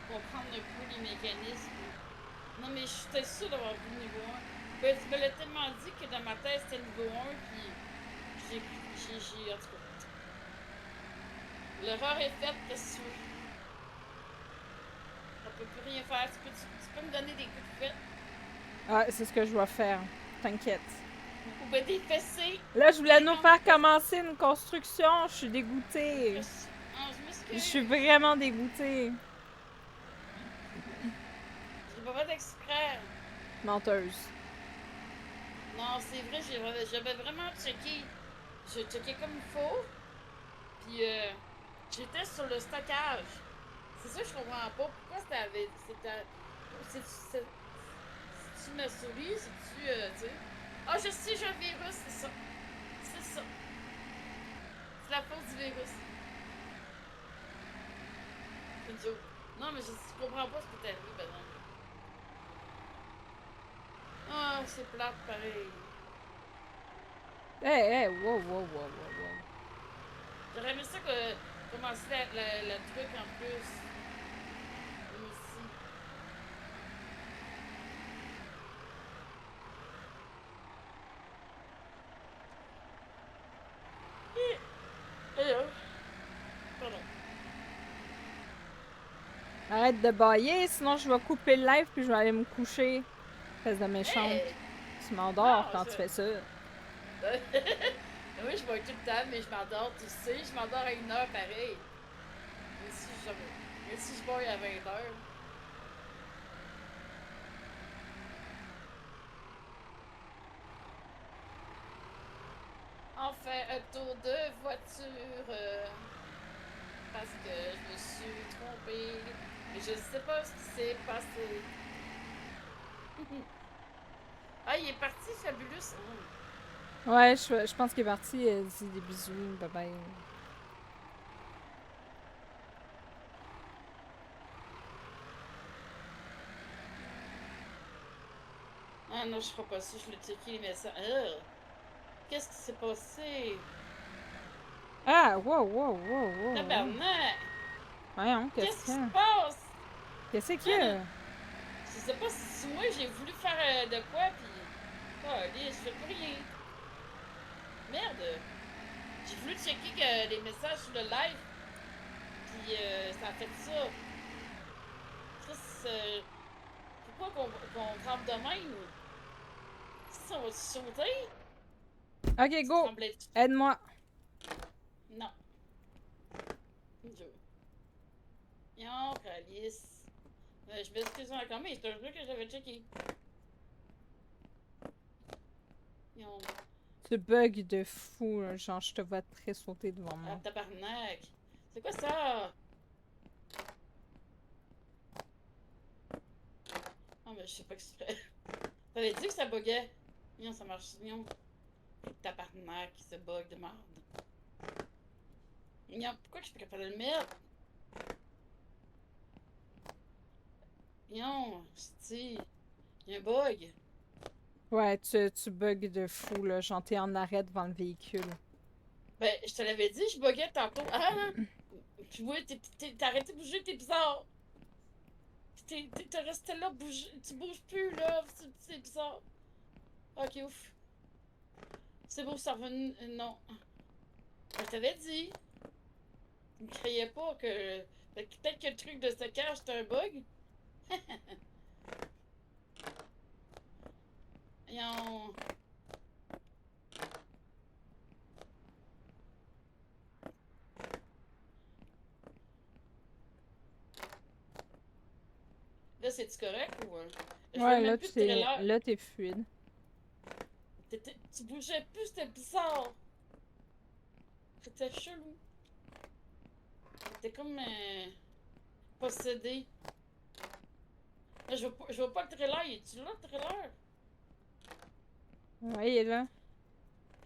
Pour comprendre un peu les mécanismes. Non, mais je suis sûre d'avoir vu le niveau 1. Ben, tu me l'as tellement dit que dans ma tête c'était niveau 1, puis j'ai. En tout cas. L'erreur est faite, qu'est-ce que tu veux? On peut plus rien faire. Tu peux me donner des coups de fête? Ah, c'est ce que je dois faire. T'inquiète. Ou ben des fessées? Là, je voulais nous faire commencer une construction. Je suis dégoûtée. Ah, je m'excuse. Je suis vraiment dégoûtée. J'ai pas fait d'exprès. Menteuse. Non, c'est vrai, j'avais vraiment checké. J'ai checké comme il faut. Puis j'étais sur le stockage. C'est ça que je comprends pas. Pourquoi c'est-tu ma souris? C'est-tu, tu sais? Ah, je sais, j'ai un virus, c'est ça. C'est ça. C'est la faute du virus. C'est une joke. Non, mais je comprends pas ce qui t'est arrivé, ben non. Ah, c'est plate, pareil. Hey, wow. J'aurais aimé ça commencer le truc en plus. Moi aussi. Hello. Pardon. Arrête de bailler, sinon je vais couper le live puis je vais aller me coucher. Espèce de méchante. Hey! Tu m'endors Non, quand tu fais ça. Oui, je vais tout le temps, mais je m'endors, tu sais, je m'endors à 1h pareil. Mais si je bois à 20h. On fait un tour de voiture parce que je me suis trompée. Et je sais pas ce qui s'est passé. Ah, il est parti, Fabulous. Ouais, je pense qu'il est parti. Dis des bisous. Bye bye. Ah non, je ferai pas ça, je l'ai checké les messages. Qu'est-ce qui s'est passé? Ah, wow. Tabarnak! Voyons, Qu'est-ce qu'est-ce qui qu'il y se a? passe? Qu'est-ce qu'il y a? Je sais pas si moi j'ai voulu faire de quoi, pis. Ah, allez, je fais plus rien. Merde! J'ai voulu checker les messages sur le live, pis ça a fait ça. Chris, pourquoi qu'on tremble de même? Ça va se sauter? Ok, go! Tremblait. Aide-moi. Non. Non, Calice. Je m'excuse encore, mais c'est un jeu que j'avais checké. Non. Tu bug de fou, là. Genre, je te vois très sauter devant Ah, moi. tabarnak. C'est quoi ça? Ah, mais je sais pas que c'est. T'avais dit que ça buguait. Non, ça marche. Non. Tabarnak, ce bug de merde. Non, pourquoi je suis pas capable de le mettre? Non, c'est. Il y a un bug. Ouais, tu bugs de fou, là. Genre, t'es en arrêt devant le véhicule. Ben, je te l'avais dit, je buguais tantôt. Ah, non! Puis ouais, t'as arrêté de bouger, t'es bizarre. T'es resté là, tu bouges plus, là. C'est bizarre. Ok, ouf. C'est beau, ça revenu. Non. Je t'avais dit. Tu me criais pas que. Peut-être que le truc de stockage, c'était un bug. Voyons. Là, c'est-tu correct ou. Je vois Ouais, même plus de trailer. là, t'es fluide. Tu bougeais plus, c'était bizarre. C'était chelou. T'es comme. Possédé. Là, je vois pas le trailer. Es-tu là, le trailer? Ouais, il est là.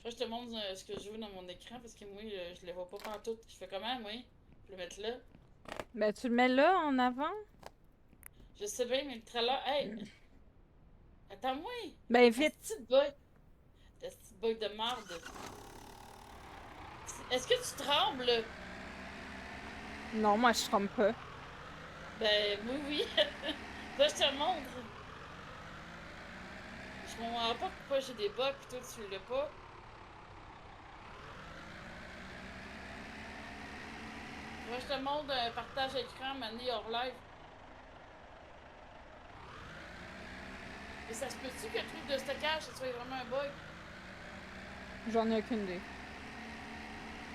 Je te montre ce que je veux dans mon écran parce que moi, je le vois pas partout. Je fais comment, moi? Je vais le mettre là. Ben, tu le mets là, en avant? Je sais bien, mais le trailer. Hey! Attends-moi! Ben, vite! Petite bug. Petite bug de marde. Est-ce que tu trembles? Non, moi, je trompe pas. Ben, oui. Là, je te montre. Je comprends pas pourquoi j'ai des bugs pis toi, tu l'as pas. Moi, je te montre un partage écran mané hors live. Mais ça se peut-tu que le truc de stockage, ça soit vraiment un bug? J'en ai aucune idée.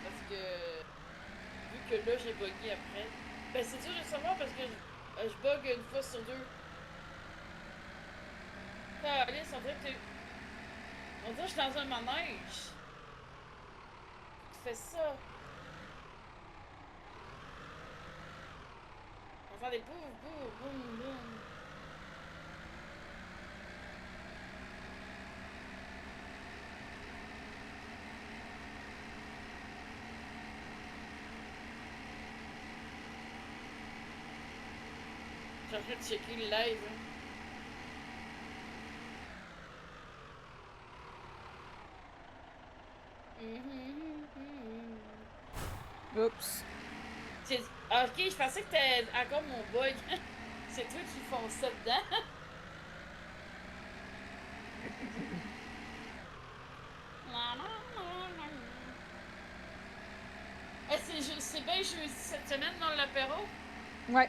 Parce que, vu que là, j'ai bugué après. Ben, c'est dur de savoir parce que je bug une fois sur deux. Alice, on dirait que on dirait que je suis dans un manège. Tu fais ça. On va faire des boum, boum, boum, boum. Je suis en train de checker le live. Hein. Oups. Ok, je pensais que t'étais encore mon bug. C'est toi qui fonce ça dedans. C'est bien jeudi cette semaine dans l'apéro? Ouais.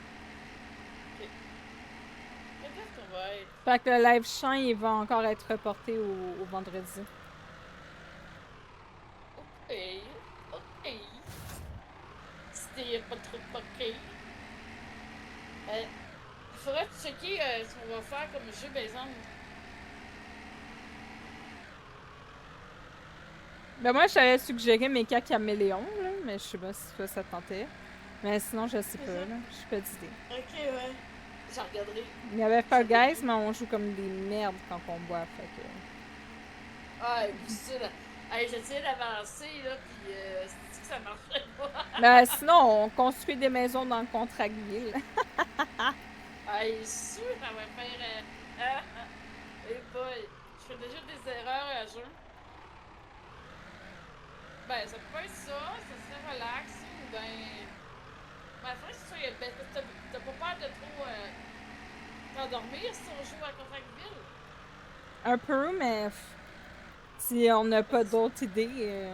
Peut-être qu'on va être. Fait que le live chant, il va encore être reporté au vendredi. Ok. Ok. C'était pas trop ok. Faudrait checker ce qu'on va faire comme jeu, par exemple. Ben moi, je t'avais suggéré Mecha Caméléon, là, mais je sais pas si toi, ça te tentait. Mais sinon, je sais pas, là. J'ai pas d'idée. Ok, ouais. J'en regarderai. Il y avait Fall Guys, mais on joue comme des merdes quand on boit, fait que... Ah, et puis ça, là. Hey, j'essayais d'avancer, là, pis c'est que ça marchait pas. Ben sinon, on construit des maisons dans le Contractville. Hey, sûr, ça va faire. Hey boy, je fais déjà des erreurs à jeun. Ben, ça peut être ça serait relax, ou ben. Ben, faudrait que ça, ben, t'as pas peur de trop t'endormir si on joue à Contractville? Un peu, mais si on n'a pas d'autres idées...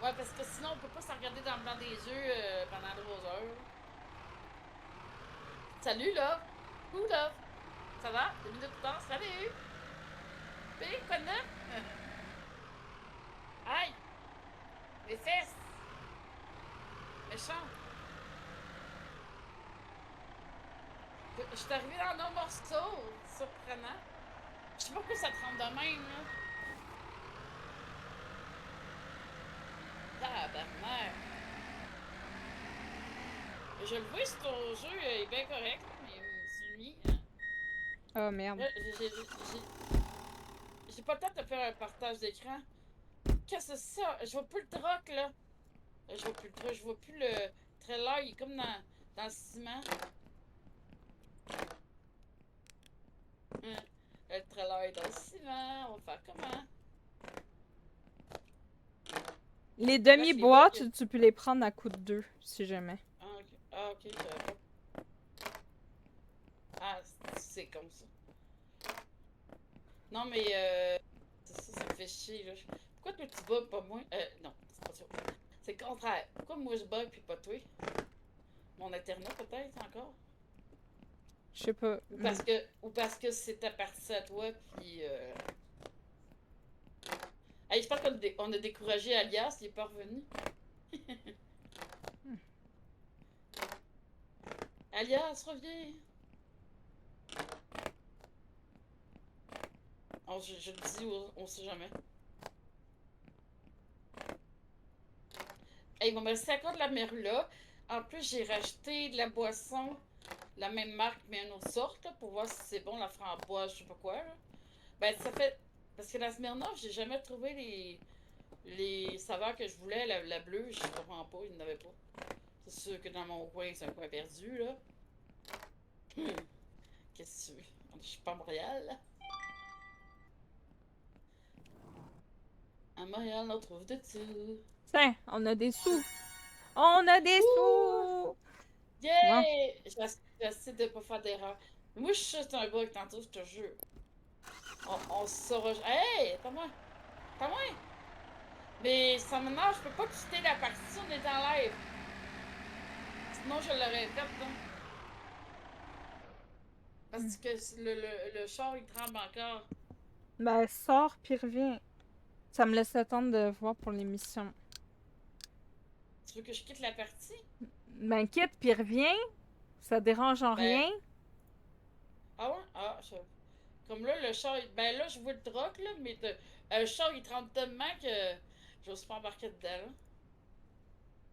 Ouais, parce que sinon, on peut pas se regarder dans le blanc des yeux pendant 3 heures. Salut, là! Où, là? Ça va? 2 minutes plus tard, salut! Pis, quoi de neuf? Aïe! Les fesses! Méchant! Je suis arrivée dans un morceau! Surprenant! Je sais pas pourquoi ça te rend de même, là. Tabarnak! Je le vois si ton jeu est bien correct, mais celui. Oh merde. Là, j'ai pas le temps de te faire un partage d'écran. Qu'est-ce que c'est ça? Je vois plus le troc, là. Je vois plus le troc, je vois plus le trailer, il est comme dans le ciment. Le trailer est dans le ciment, on va faire comment? Les demi-boîtes, tu peux les prendre à coup de 2, si jamais. Ah, ok. Ah, ok, j'avais pas. Ah, c'est comme ça. Non, mais ça me fait chier, là. Pourquoi toi tu bugs, pas moi? Non, c'est pas ça. C'est le contraire. Pourquoi moi je bug puis pas toi? Mon internet peut-être encore? Je sais pas. Ou parce que c'est ta partie à toi, puis Hey, je pense qu'on a découragé Alias, il est pas revenu. Alias, reviens! Oh, je le dis, on sait jamais. Hey, il va me rester encore de la merula. En plus, j'ai racheté de la boisson, la même marque, mais une autre sorte, là, pour voir si c'est bon, la framboise, je sais pas quoi. Là. Ben, ça fait. Parce que la Smirnoff, j'ai jamais trouvé les saveurs que je voulais. La bleue, je comprends pas, il n'y en avait pas. C'est sûr que dans mon coin, c'est un coin perdu, là. Qu'est-ce que tu veux? Je suis pas à Montréal, là. À Montréal, on trouve de tout. Tiens, on a des sous! On a des sous! Yeah! Bon. J'essaie de pas faire d'erreur. Moi, je suis juste un bug tantôt, je te jure. On se saura. Hey! Pas moi! Pas moi! Mais ça m'énerve, je peux pas quitter la partie, on est en live. Sinon, je l'aurais fait, là. Parce que le char, il tremble encore. Ben, sors puis reviens. Ça me laisse le temps de voir pour l'émission. Tu veux que je quitte la partie? Ben, quitte puis reviens. Ça dérange en rien. Ah ouais? Ah, je... Comme là, le char, ben là, je vois le troc, là, mais le char, il tremble tellement que j'ose pas embarquer dedans,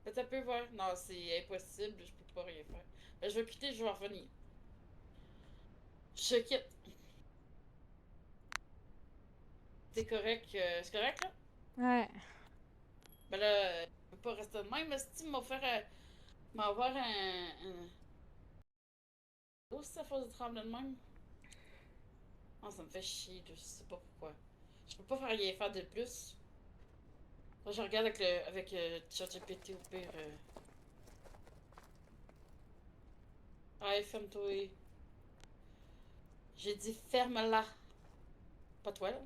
là. Ça peut voir. Non, c'est impossible, je peux pas rien faire. Je vais quitter, je vais revenir. Je quitte. C'est correct, c'est correct là? Ouais. Ben là, je peux pas rester de même, mais si tu m'as faire. M'avoir un. Oh, c'est à force de trembler de même? Oh, ça me fait chier, je sais pas pourquoi. Je peux pas faire rien faire de plus. Là, je regarde avec ChatGPT au pire. Allez, ferme-toi. J'ai dit ferme-la. Pas toi, là.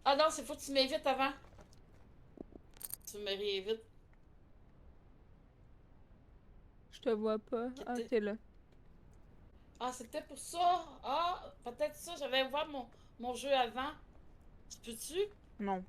Ah non, c'est faut que tu m'invites avant. Tu me réinvites. Je te vois pas. Ah, t'es là. Ah, c'était pour ça. Ah, peut-être ça. J'avais ouvert mon jeu avant. Tu peux-tu? Non.